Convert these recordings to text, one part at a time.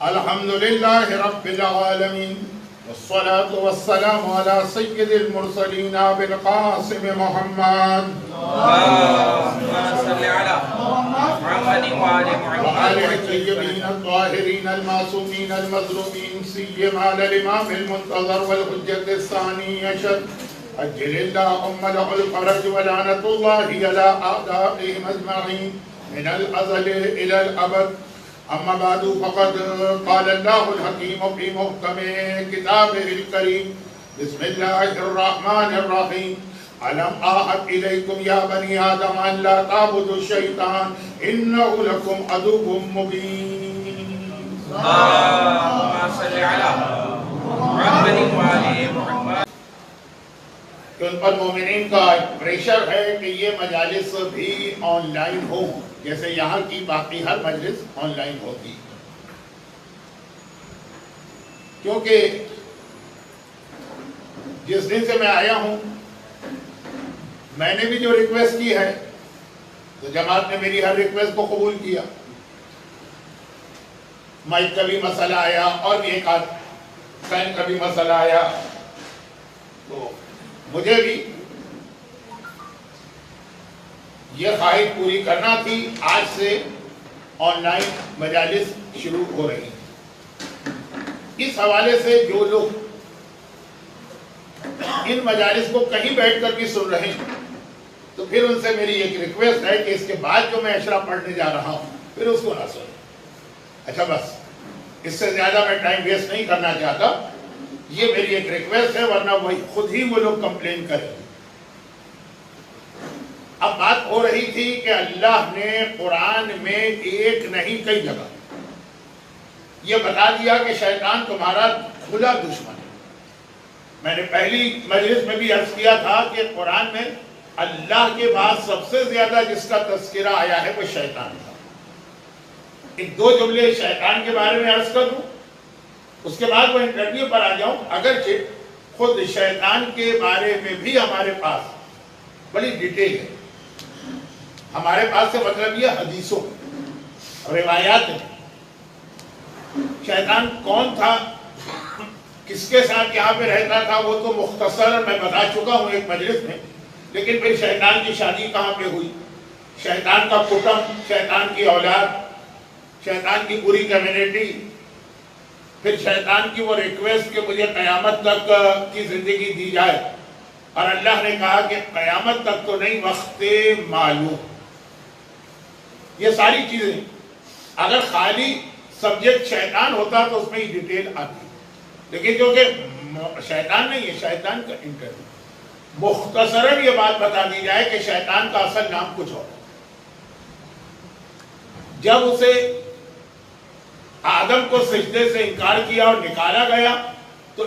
الحمد لله رب العالمين والصلاة والسلام على سيد المرسلين أبي القاسم محمد اللهم صل على محمد وآل وآل محمد الطيبين الطاهرين المعصومين المظلومين سيما على الإمام المنتظر والحجة الثاني عشر أجل اللهم له الفرج ولعنة الله على أعدائهم أجمعين من الأزل إلى الأبد. أما بعد فقد قال الله الحكيم في محكم كتابه الكريم بسم الله الرحمن الرحيم ألم أعهد إليكم يا بني آدم أن لا تعبدوا الشيطان إنه لكم عدو مبين. اللهم صل على محمد وآل محمد. کہ ان پر مومنین کا ایک پریشر ہے کہ یہ مجالس بھی آن لائن ہوں جیسے یہاں کی باقی ہر مجلس آن لائن ہوتی، کیونکہ جس دن سے میں آیا ہوں میں نے بھی جو ریکویسٹ کی ہے تو جماعت نے میری ہر ریکویسٹ کو قبول کیا. مائک کا بھی مسئلہ آیا اور بھی ایک آدھ فین کا بھی مسئلہ آیا، تو مجھے بھی یہ خواہش پوری کرنا تھی. آج سے آن لائن مجالس شروع ہو رہی ہیں. اس حوالے سے جو لوگ ان مجالس کو کہیں بیٹھ کر بھی سن رہے ہیں تو پھر ان سے میری ایک ریکویسٹ ہے کہ اس کے بعد جو میں اشرا پڑھنے جا رہا ہوں پھر اس کو نہ سنیں. اچھا بس اس سے زیادہ میں ٹائم ویسٹ نہیں کرنا چاہتا. یہ میری ایک ریکویسٹ ہے ورنہ وہی خود ہی وہ لوگ کمپلین کریں گے. اب بات ہو رہی تھی کہ اللہ نے قرآن میں ایک نہیں کئی جگہ یہ بتا دیا کہ شیطان تمہارا کھلا دشمن ہے. میں نے پہلی مجلس میں بھی عرض کیا تھا کہ قرآن میں اللہ کے بعد سب سے زیادہ جس کا تذکرہ آیا ہے وہ شیطان تھا. ایک دو جملے شیطان کے بارے میں عرض کر دوں، اس کے بعد وہ انٹرویو پر آ جاؤں. اگرچہ خود شیطان کے بارے میں بھی ہمارے پاس بڑی ڈیٹیل ہے. ہمارے پاس سے مطلب یہ حدیثوں روایات ہیں. شیطان کون تھا، کس کے ساتھ یہاں پہ رہتا تھا، وہ تو مختصر میں بتا چکا ہوں ایک مجلس میں. لیکن پھر شیطان کی شادی کہاں پہ ہوئی، شیطان کا کٹم، شیطان کی اولاد، شیطان کی پوری کمیونٹی، پھر شیطان کی وہ ریکویسٹ کہ مجھے قیامت تک کی زندگی دی جائے اور اللہ نے کہا کہ قیامت تک تو نہیں، وقت معلوم. یہ ساری چیزیں اگر خالی سبجیکٹ شیطان ہوتا تو اس میں ہی ڈیٹیل آتی، لیکن جو کہ شیطان نہیں ہے، شیطان کا انٹرویو مختصراً یہ بات بتا دی جائے کہ شیطان کا اصل نام کچھ اور. جب اسے آدم کو سجدے سے انکار کیا اور نکالا گیا تو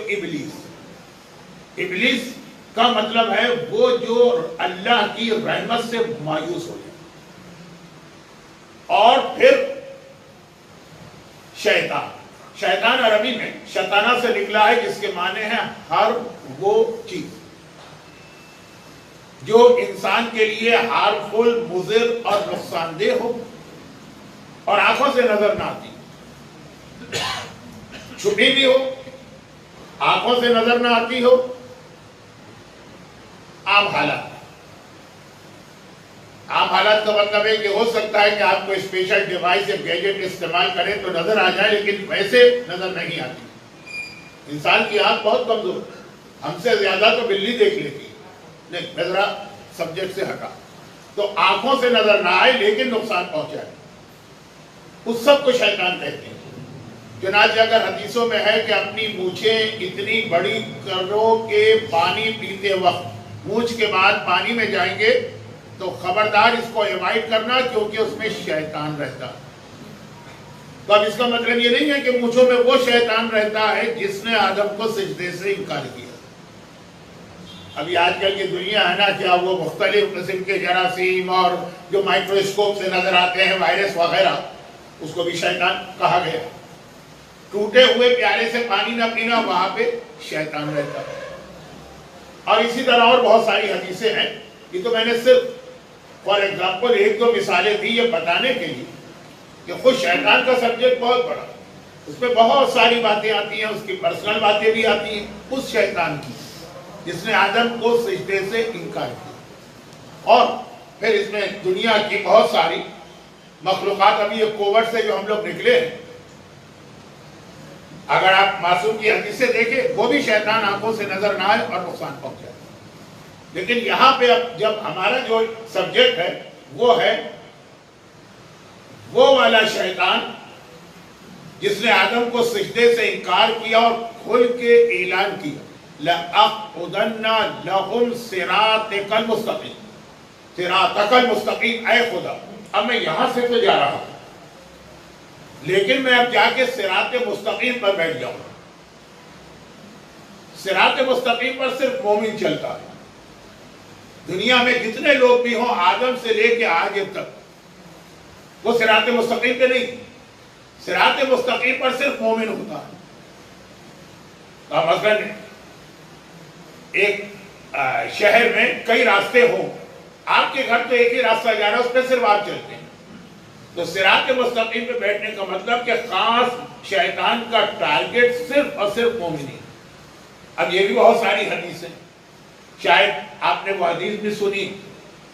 ابلیس کا مطلب ہے وہ جو اللہ کی رحمت سے مایوس ہو جائے. اور پھر شیطان عربی میں شیطانہ سے نکلا ہے جس کے معنی ہے ہر وہ چیز جو انسان کے لیے ہارمفل، مضر اور نقصان دہ ہو اور آنکھوں سے نظر نہ آتی، چھپی بھی ہو، آنکھوں سے نظر نہ آتی ہو، عام حالات کا مطلب ہے کہ ہو سکتا ہے کہ آپ کو اسپیشل ڈیوائس یا گیجٹ استعمال کریں تو نظر آ جائے لیکن ویسے نظر نہیں آتی. انسان کی آنکھ بہت کمزور، ہم سے زیادہ تو بلی دیکھ لیتی. نہیں، میں ذرا سبجیکٹ سے ہٹا. تو آنکھوں سے نظر نہ آئے لیکن نقصان پہنچائے، اس سب کو شیطان کہتے ہیں. چنانچہ اگر حدیثوں میں ہے کہ اپنی مونچھیں اتنی بڑی کرو کہ پانی پیتے وقت مونچھ کے بعد پانی میں جائیں گے تو خبردار اس کو ایوائڈ کرنا کیونکہ اس میں شیطان رہتا. تو اب اس کا مطلب یہ نہیں ہے کہ مونچھوں میں وہ شیطان رہتا ہے جس نے آدم کو سجدے سے انکار کیا. ابھی آج کل کی دنیا ہے نا، کیا وہ مختلف قسم کے جراثیم اور جو مائکروسکوپ سے نظر آتے ہیں، وائرس وغیرہ، اس کو بھی شیطان کہا گیا. ٹوٹے ہوئے پیالے سے پانی نہ پینا، وہاں پہ شیطان رہتا ہے. اور اسی طرح اور بہت ساری حدیثیں ہیں. یہ تو میں نے صرف فار ایگزامپل ایک دو مثالیں دی یہ بتانے کے لیے کہ خود شیطان کا سبجیکٹ بہت بڑا. اس میں بہت ساری باتیں آتی ہیں، اس کی پرسنل باتیں بھی آتی ہیں، اس شیطان کی جس نے آدم کو سجدے سے انکار کیا۔ اور پھر اس میں دنیا کی بہت ساری مخلوقات، ابھی یہ کووڈ سے جو ہم لوگ نکلے ہیں، اگر آپ معصوم کی حدیث سے دیکھیں، وہ بھی شیطان آنکھوں سے نظر نہ آئے اور نقصان پہنچائے۔ لیکن یہاں پہ اب جب ہمارا جو سبجیکٹ ہے وہ ہے وہ والا شیطان جس نے آدم کو سجدے سے انکار کیا اور کھل کے اعلان کیا لَأَقْعُدَنَّ لَهُمْ صِرَاطَكَ الْمُسْتَقِيمَ، صِرَاطَكَ الْمُسْتَقِيمَ، اے خدا اب میں یہاں سے تو جا رہا ہوں لیکن میں اب جا کے صراط مستقیم پر بیٹھ جاؤں۔ صراط مستقیم پر صرف مومن چلتا ہے۔ دنیا میں جتنے لوگ بھی ہوں آدم سے لے کے آج تک وہ صراط مستقیم پہ نہیں، صراط مستقیم پر صرف مومن ہوتا ہے۔ مثلا ایک شہر میں کئی راستے ہوں، آپ کے گھر تو ایک ہی راستہ جا رہا ہے، اس پہ صرف آپ چلتے ہیں، تو صراط مستقیم پہ بیٹھنے کا مطلب کہ خاص شیطان کا ٹارگٹ صرف اور صرف مومن ہے۔ اب یہ بھی بہت ساری حدیث ہیں، شاید آپ نے وہ حدیث بھی سنی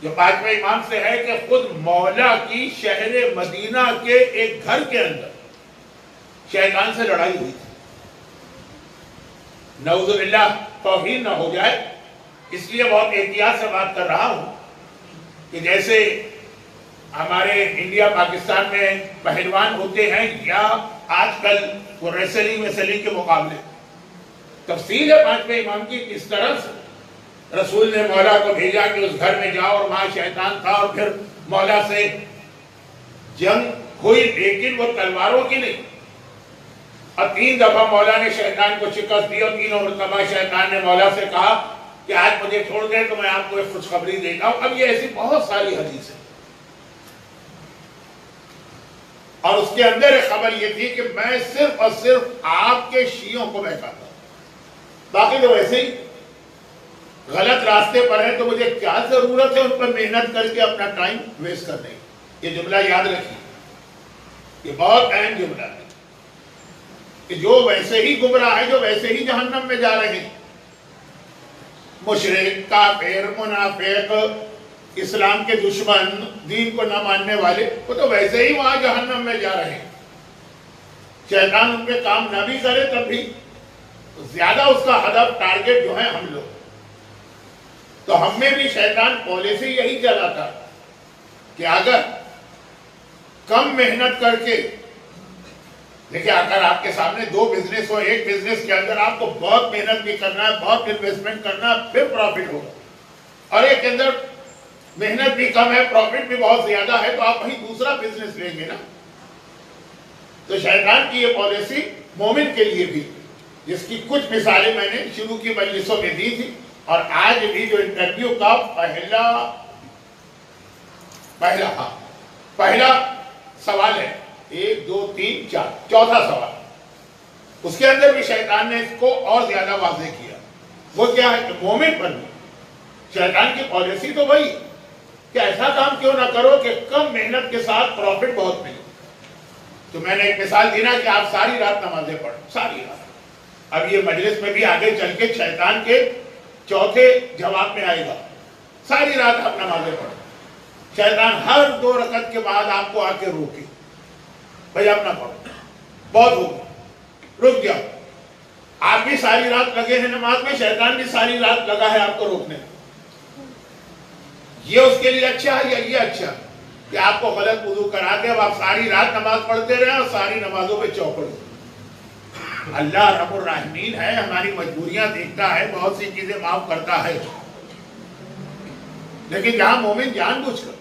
جو پانچویں امام سے ہے کہ خود مولا کی شہر مدینہ کے ایک گھر کے اندر شیطان سے لڑائی ہوئی تھی۔ نعوذ باللہ توہین نہ ہو جائے اس لیے بہت احتیاط سے بات کر رہا ہوں کہ جیسے ہمارے انڈیا پاکستان میں پہلوان ہوتے ہیں یا آج کل وہ ریسلنگ کے مقابلے، تفصیل ہے پانچویں امام کی کس طرح سے رسول نے مولا کو بھیجا کہ اس گھر میں جاؤ اور وہاں شیطان تھا اور پھر مولا سے جنگ ہوئی، لیکن وہ تلواروں کی نہیں، اور 3 دفعہ مولا نے شیطان کو شکست دی اور 3 مرتبہ شیطان نے مولا سے کہا کہ آج مجھے چھوڑ دیں تو میں آپ کو ایک خوشخبری دیتا ہوں۔ اب یہ ایسی بہت ساری حدیث ہے اور اس کے اندر ایک خبر یہ تھی کہ میں صرف اور صرف آپ کے شیعوں کو بہکاتا ہوں، باقی تو ویسے ہی غلط راستے پر ہیں، تو مجھے کیا ضرورت ہے ان پر محنت کر کے اپنا ٹائم ویسٹ کرنے کی۔ یہ جملہ یاد رکھیے، یہ بہت اہم جملہ ہے کہ جو ویسے ہی گمراہ ہے، جو ویسے ہی جہنم میں جا رہے ہیں، مشرک، کافر، منافق، اسلام کے دشمن، دین کو نہ ماننے والے، وہ تو ویسے ہی وہاں جہنم میں جا رہے ہیں۔ شیطان ان پہ کام نہ بھی کرے تب بھی زیادہ اس کا ہدف ٹارگٹ جو ہے ہم لوگ، تو ہم میں بھی شیطان پالیسی یہی چلاتا کہ اگر کم محنت کر کے، دیکھیں اگر آپ کے سامنے 2 بزنس ہو، ایک بزنس کے اندر آپ کو بہت محنت بھی کرنا ہے، بہت انویسٹمنٹ کرنا ہے، پھر پروفٹ ہوگا، اور ایک کے اندر محنت بھی کم ہے، پروفٹ بھی بہت زیادہ ہے، تو آپ وہیں دوسرا بزنس لیں گے نا۔ تو شیطان کی یہ پالیسی مومن کے لیے بھی، جس کی کچھ مثالیں میں نے شروع کی مجلسوں میں دی تھی، اور آج بھی جو انٹرویو کا پہلا سوال ہے، 1 2 3 4 چوتھا سوال، اس کے اندر بھی شیطان نے اس کو اور زیادہ واضح کیا۔ وہ کیا ہے کہ مومن پر بھی شیطان کی پالیسی تو وہی کہ ایسا کام کیوں نہ کرو کہ کم محنت کے ساتھ پروفٹ بہت ملے۔ تو میں نے ایک مثال دی نا کہ آپ ساری رات نمازیں پڑھیں، ساری رات۔ اب یہ مجلس میں بھی آگے چل کے شیطان کے چوتھے جواب میں آئے گا، ساری رات آپ نمازیں پڑھیں، شیطان ہر 2 رکعت کے بعد آپ کو آ کے روکے، بھائی آپ نہ پڑھو، بہت ہو گیا، رک جاؤ۔ آپ بھی ساری رات لگے ہیں نماز میں، شیطان بھی ساری رات لگا ہے آپ کو روکنے میں۔ یہ اس کے لیے اچھا ہے یا یہ اچھا ہے کہ آپ کو غلط وضو کرا کے اب آپ ساری رات نماز پڑھتے رہے اور ساری نمازوں پہ چوپڑ ہو۔ اللہ رب الرحمین ہے، ہماری مجبوریاں دیکھتا ہے، بہت سی چیزیں معاف کرتا ہے، لیکن جہاں مومن جان بوجھ کر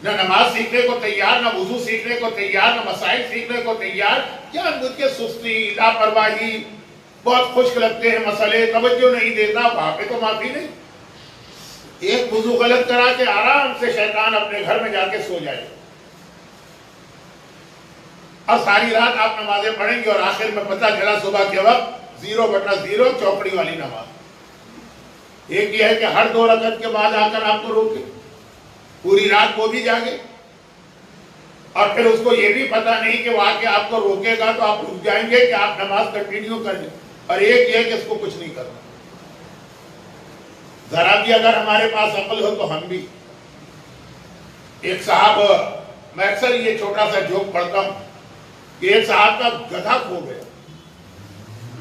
نہ نماز سیکھنے کو تیار، نہ وضو سیکھنے کو تیار، نہ مسائل سیکھنے کو تیار، جان بوجھ کے سستی، لاپرواہی، بہت خشک لگتے ہیں مسئلے، توجہ نہیں دیتا، وہاں پہ تو معافی نہیں۔ ایک وضو غلط کرا کے آرام سے شیطان اپنے گھر میں جا کے سو جائے، اور ساری رات آپ نمازیں پڑھیں گے اور آخر میں پتہ چلا صبح کے وقت 0/0 چوکڑی والی نماز۔ ایک یہ ہے کہ ہر 2 رکعت کے بعد آ کر آپ کو روکے، پوری رات وہ بھی جاگے، اور پھر اس کو یہ بھی پتہ نہیں کہ وہ آ کے آپ کو روکے گا تو آپ رک جائیں گے کہ آپ نماز کنٹینیو کر لیں، اور ایک یہ کہ اس کو کچھ نہیں کرنا۔ ذرا بھی اگر ہمارے پاس عقل ہو تو ہم بھی، ایک صاحب، میں اکثر یہ چھوٹا سا جوک پڑھتا ہوں کہ ایک صاحب کا گدھا کھو گیا۔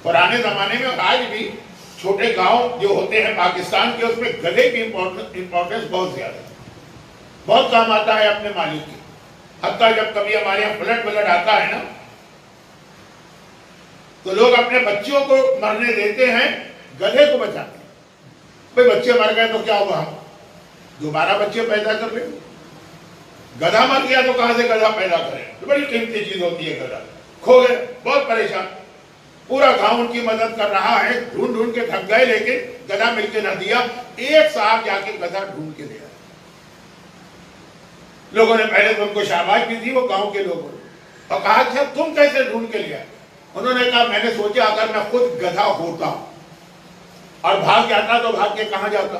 پرانے زمانے میں اور آج بھی چھوٹے گاؤں جو ہوتے ہیں پاکستان کے، اس میں گدھے کی امپورٹنس بہت زیادہ ہے، بہت کام آتا ہے اپنے مالک کی۔ حتیٰ جب کبھی ہمارے یہاں فلڈ آتا ہے نا تو لوگ اپنے بچوں کو مرنے دیتے ہیں، گدھے کو بچاتے ہیں۔ بھئی بچے مر گئے تو کیا ہوگا، ہم دوبارہ بچے پیدا کر لیں گے۔ گدھا مر گیا تو کہاں سے گدھا پیدا کریں؟ بڑی قیمتی چیز ہوتی ہے گدھا۔ کھو گئے، بہت پریشان، پورا گاؤں ان کی مدد کر رہا ہے، ڈھونڈ ڈھونڈ کے تھک گئے لیکن گدھا مل کے نہ دیا۔ ایک صاحب جا کے گدھا ڈھونڈ کے لے آیا۔ لوگوں نے پہلے تو ان کو شاباش بھی دی، وہ گاؤں کے لوگوں نے، اور کہا کہ تم کیسے ڈھونڈ کے لے آئے؟ انہوں نے کہا میں نے سوچا اگر میں خود گدھا ہوتا اور بھاگ جاتا تو بھاگ کے کہاں جاتا،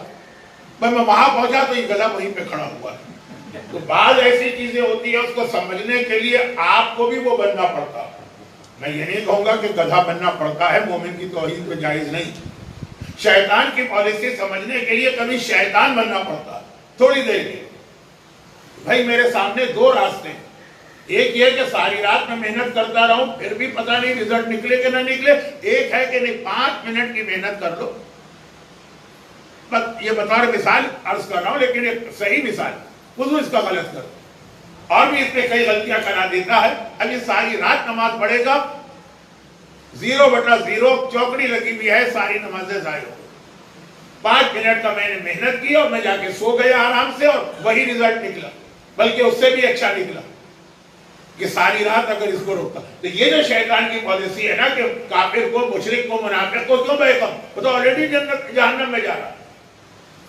میں وہاں پہنچا تو یہ گدھا وہیں پہ کھڑا ہوا ہے۔ تو بعض ایسی چیزیں ہوتی ہیں، اس کو سمجھنے کے لیے آپ کو بھی وہ بننا پڑتا ہے۔ میں یہ نہیں کہوں گا کہ گدھا بننا پڑتا ہے، مومن کی توحید پہ جائز نہیں۔ شیطان کی پالیسی سمجھنے کے لیے کبھی شیطان بننا پڑتا ہے تھوڑی دیر کے۔ بھائی میرے سامنے دو راستے ہیں، ایک یہ کہ ساری رات میں محنت کرتا رہوں پھر بھی پتہ نہیں رزلٹ نکلے کہ نہ نکلے، ایک ہے کہ نہیں 5 منٹ کی محنت کر لو۔ یہ بطور مثال عرض کر رہا ہوں، لیکن ایک صحیح مثال، وضو اس کا غلط کر، اور بھی اس میں کئی غلطیاں کرا دیتا ہے۔ اب یہ ساری رات نماز پڑھے گا، 0/0 چوکڑی لگی ہوئی ہے، ساری نمازیں ضائع ہو گئی۔ 5 منٹ کا میں نے محنت کی اور میں جا کے سو گیا آرام سے، اور وہی رزلٹ نکلا، بلکہ اس سے بھی اچھا نکلا کہ ساری رات اگر اس کو روکتا۔ تو یہ جو شیطان کی پالیسی ہے نا کہ کافر کو، مشرک کو، منافق کو کیوں بہکاؤں، وہ تو آلریڈی جہنم میں جا رہا ہے،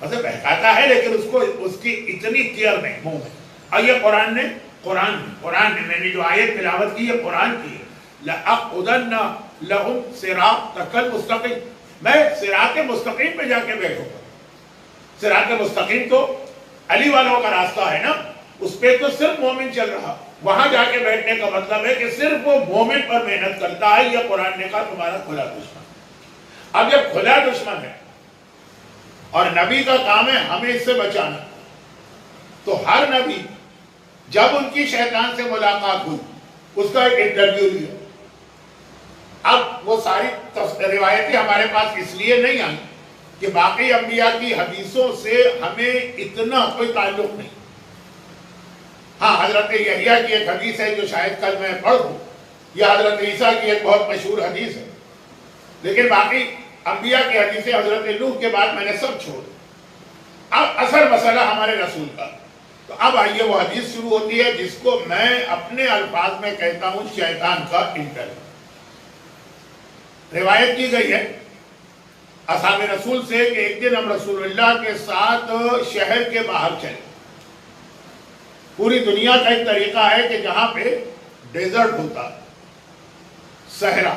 اسے بہکاتا ہے لیکن اس کو اس کی اتنی کیئر نہیں، منہ میں۔ اور یہ قرآن نے میں نے جو آیت تلاوت کی ہے قرآن کی ہے، لَأَقْعُدَنَّ لَهُمْ صِرَاطَكَ الْمُسْتَقِيمَ، میں صراط مستقیم پہ جا کے بیٹھوں گا۔ صراط مستقیم تو علی والوں کا راستہ ہے نا، اس پہ تو صرف مومن چل رہا، وہاں جا کے بیٹھنے کا مطلب ہے کہ صرف وہ مومن پر محنت کرتا ہے۔ یہ قرآن نے کہا تمہارا کھلا دشمن۔ اب جب کھلا دشمن ہے اور نبی کا کام ہے ہمیں اس سے بچانا، تو ہر نبی جب ان کی شیطان سے ملاقات ہوئی اس کا ایک انٹرویو لیا۔ اب وہ ساری روایتیں ہمارے پاس اس لیے نہیں آئی کہ باقی انبیاء کی حدیثوں سے ہمیں اتنا کوئی تعلق نہیں۔ ہاں حضرت یحییٰ کی ایک حدیث ہے جو شاید کل میں پڑھ دوں، یہ حضرت عیسیٰ کی ایک بہت مشہور حدیث ہے، لیکن باقی انبیاء کی حدیثیں حضرت نوح کے بعد میں نے سب چھوڑ۔ اب اصل مسئلہ ہمارے رسول کا، تو اب آئیے وہ حدیث شروع ہوتی ہے جس کو میں اپنے الفاظ میں کہتا ہوں شیطان کا انٹرویو۔ روایت کی گئی ہے اصحاب رسول سے کہ ایک دن ہم رسول اللہ کے ساتھ شہر کے باہر چلے۔ پوری دنیا کا ایک طریقہ ہے کہ جہاں پہ ڈیزرٹ ہوتا، صحرا،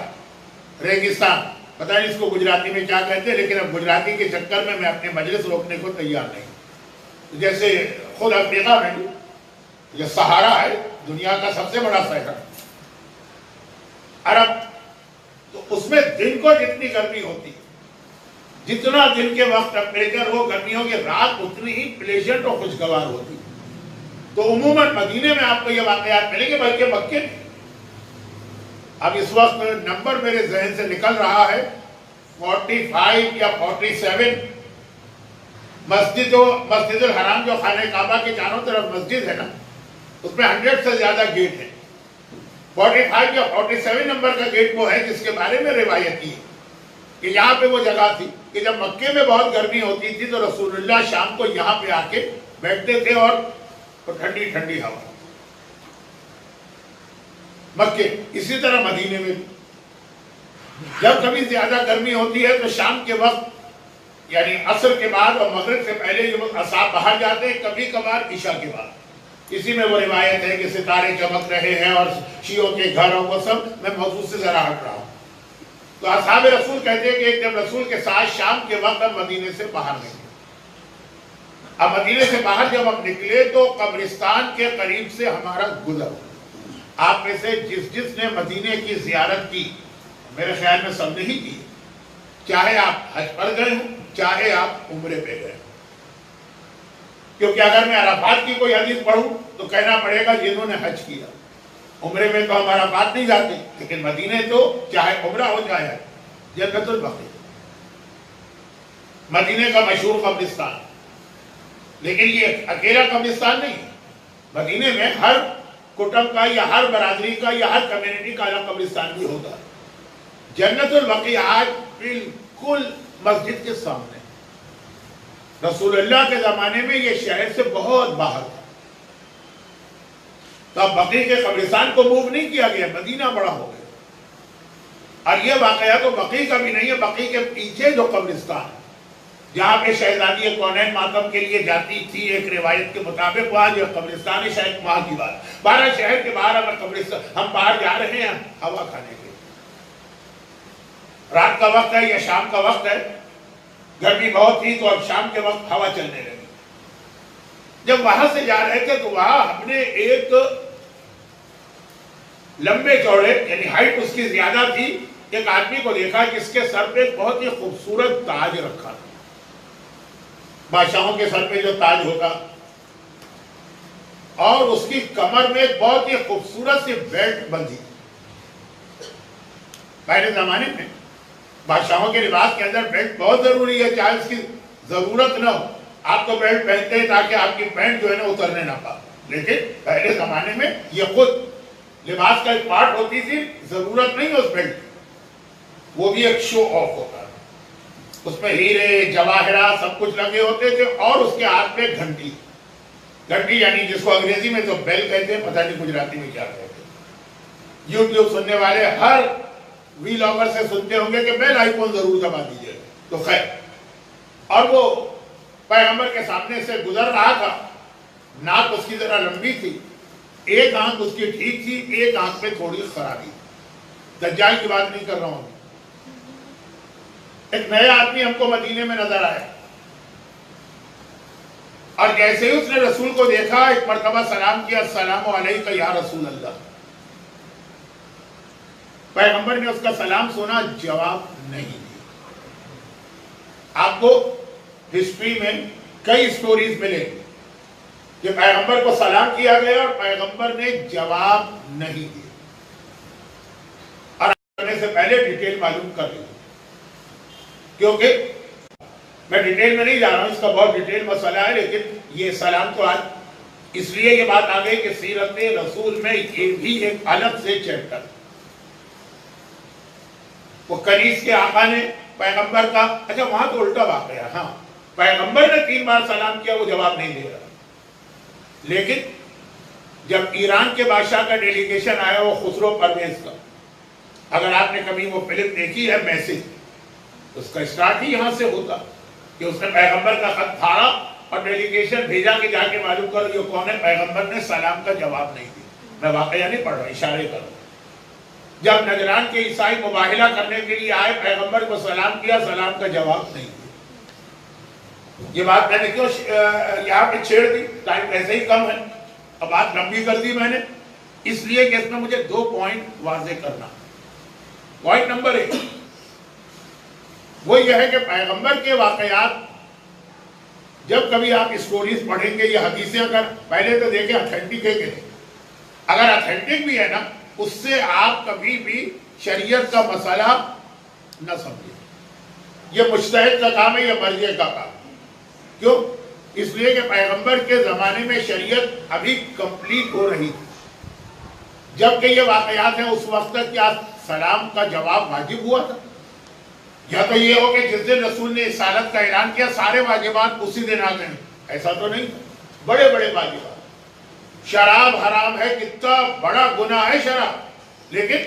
ریگستان، پتہ نہیں اس کو گجراتی میں کیا کہتے ہیں، لیکن اب گجراتی کے چکر میں اپنے مجلس روکنے کو تیار نہیں۔ جیسے خود افریقہ میں جو سہارا ہے دنیا کا سب سے بڑا صحرا، عرب، تو اس میں دن کو جتنی گرمی ہوتی، جتنا دن کے وقت ٹیمپریچر ہو، گرمیوں کی رات اتنی ہی پلیزنٹ اور خوشگوار ہوتی۔ تو عموماً مدینے میں آپ کو یہ واقعات ملیں گے، بلکہ مکے میں۔ اب اس وقت نمبر میرے ذہن سے نکل رہا ہے 45 یا 47 مسجد الحرام جو خانہ کعبہ کے چاروں طرف مسجد ہے نا، اس میں 100 سے زیادہ گیٹ ہیں۔ 45 یا 47 نمبر کا گیٹ وہ ہے جس کے بارے میں روایت کی ہے کہ یہاں پہ وہ جگہ تھی کہ جب مکے میں بہت گرمی ہوتی تھی تو رسول اللہ شام کو یہاں پہ آ کے بیٹھتے تھے، اور ٹھنڈی ٹھنڈی ہوا مکے۔ اسی طرح مدینے میں جب کبھی زیادہ گرمی ہوتی ہے تو شام کے وقت یعنی عصر کے بعد اور مغرب سے پہلے جو اصحاب باہر جاتے ہیں، کبھی کبھار عشاء کے بعد۔ اسی میں وہ روایت ہے کہ ستارے چمک رہے ہیں اور شیعوں کے گھر اور وہ سب، میں موضوع سے ذرا ہٹ رہا ہوں۔ تو اصحاب رسول کہتے ہیں کہ ایک جب رسول کے ساتھ شام کے وقت ہم مدینے سے باہر نکلے، اب مدینے سے باہر جب ہم نکلے تو قبرستان کے قریب سے ہمارا گزر، آپ میں سے جس نے مدینے کی زیارت کی، میرے خیال میں سب نے ہی کی، چاہے آپ حج پر گئے ہوں چاہے آپ عمرے پہ گئے، کیونکہ اگر میں عرفات کی کوئی حدیث پڑھوں تو کہنا پڑے گا جنہوں نے حج کیا، عمرے میں تو ہم عرفات نہیں جاتے، لیکن مدینے تو چاہے عمرہ ہو جائے جنت البقیع، مدینے کا مشہور قبرستان، لیکن یہ اکیلا قبرستان نہیں، مدینے میں ہر کٹب کا یا ہر برادری کا یا ہر کمیونٹی کا الگ قبرستان بھی ہوتا ہے۔ جنت البقیع آج بالکل مسجد کے سامنے، رسول اللہ کے زمانے میں یہ شہر سے بہت باہر تھا، تو اب بقیع کے قبرستان کو موو نہیں کیا گیا، مدینہ بڑا ہو گیا، اور یہ واقعہ تو بقیع کا بھی نہیں ہے، بقیع کے پیچھے جو قبرستان جہاں پہ شہزادی کونین ماتم کے لیے جاتی تھی، ایک روایت کے مطابق وہاں جو قبرستان ہے، شاید وہاں کی بات، 12 شہر کے باہر ہمیں قبرستان، ہم باہر جا رہے ہیں ہوا کھانے کے، رات کا وقت ہے یا شام کا وقت ہے، گرمی بہت تھی تو اب شام کے وقت ہوا چلنے لگی، جب وہاں سے جا رہے تھے تو وہاں ہم نے ایک لمبے چوڑے یعنی ہائٹ اس کی زیادہ تھی، ایک آدمی کو دیکھا جس کے سر پہ ایک بہت ہی خوبصورت تاج رکھا تھا، بادشاہوں کے سر پہ جو تاج ہوتا، اور اس کی کمر میں ایک بہت ہی خوبصورت سی بیلٹ بندھی، پہلے زمانے میں بادشاہوں کے لباس کے اندر بیلٹ بہت ضروری ہے، چاہے اس کی ضرورت نہ ہو، آپ تو بیلٹ پہنتے ہیں تاکہ آپ کی پینٹ جو ہے نا اترنے نہ پائے، لیکن پہلے زمانے میں یہ خود لباس کا ایک پارٹ ہوتی تھی، ضرورت نہیں اس بیلٹ کی، وہ بھی ایک شو آف ہوتا ہے، اس میں ہیرے جواہرات سب کچھ لگے ہوتے تھے، اور اس کے ہاتھ میں گھنٹی، گھنٹی یعنی جس کو انگریزی میں تو بیل کہتے ہیں، پتہ نہیں گجراتی میں کیا کہتے ہیں، یوٹیوب سننے والے ہر ویلاگر سے سنتے ہوں گے کہ بیل آئیکن ضرور دبا دیجئے، تو خیر، اور وہ پیغمبر کے سامنے سے گزر رہا تھا، ناک اس کی ذرا لمبی تھی، ایک آنکھ اس کی ٹھیک تھی، ایک آنکھ میں تھوڑی خرابی، دجال کی بات نہیں کر رہا ہوں، ایک نیا آدمی ہم کو مدینے میں نظر آیا، اور جیسے ہی اس نے رسول کو دیکھا ایک مرتبہ سلام کیا، السلام علیکہ یا رسول اللہ، پیغمبر نے اس کا سلام سنا، جواب نہیں دیا۔ آپ کو ہسٹری میں کئی سٹوریز ملے کہ پیغمبر کو سلام کیا گیا اور پیغمبر نے جواب نہیں دیا، اور کرنے سے پہلے ڈیٹیل معلوم کر لی، کیونکہ میں ڈیٹیل میں نہیں جا رہا ہوں، اس کا بہت ڈیٹیل مسئلہ ہے، لیکن یہ سلام تو آج اس لیے یہ بات آ گئی کہ سیرت رسول میں یہ بھی ایک الگ سے چیپٹر، وہ کنیز کے آقا نے پیغمبر کا، اچھا وہاں تو الٹا واقعہ، ہاں پیغمبر نے 3 بار سلام کیا، وہ جواب نہیں دے رہا، لیکن جب ایران کے بادشاہ کا ڈیلیگیشن آیا وہ خسرو پرویز کا، اگر آپ نے کبھی وہ فلم دیکھی ہے میسج، اس کا سٹارٹ ہی یہاں سے ہوتا کہ اس نے پیغمبر کا خط پھاڑا اور ڈیلیگیشن بھیجا کہ جا کے معلوم کرو یہ کون ہے، پیغمبر نے سلام کا جواب نہیں دیا، میں واقعہ نہیں پڑھ رہا، اشارے کر رہا، جب نجران کے عیسائی مباہلہ کرنے کے لیے آئے، پیغمبر کو سلام کیا، سلام کا جواب نہیں دیا، یہ بات میں نے کیوں یہاں پہ چھیڑ دی، ٹائم ایسے ہی کم ہے، اب بات لمبی کر دی میں نے، اس لیے کہ اس میں مجھے 2 پوائنٹ واضح کرنا، پوائنٹ نمبر 1 وہ یہ ہے کہ پیغمبر کے واقعات جب کبھی آپ اسٹوریز پڑھیں گے یا حدیثیں، اگر پہلے تو دیکھیں اتھینٹک ہے کہ نہیں، اگر اتھینٹک بھی ہے نا، اس سے آپ کبھی بھی شریعت کا مسئلہ نہ سمجھیں، یہ مجتہد کا کام ہے، یہ مرجع کا کام، کیوں؟ اس لیے کہ پیغمبر کے زمانے میں شریعت ابھی کمپلیٹ ہو رہی تھی، جبکہ یہ واقعات ہیں اس وقت تک کیا سلام کا جواب واجب ہوا تھا، یا تو یہ ہو کہ جس دن رسول نے رسالت کا اعلان کیا سارے واجبات اسی دن آ گئے، ایسا تو نہیں، بڑے بڑے واجبات، شراب حرام ہے، کتنا بڑا گناہ ہے شراب، لیکن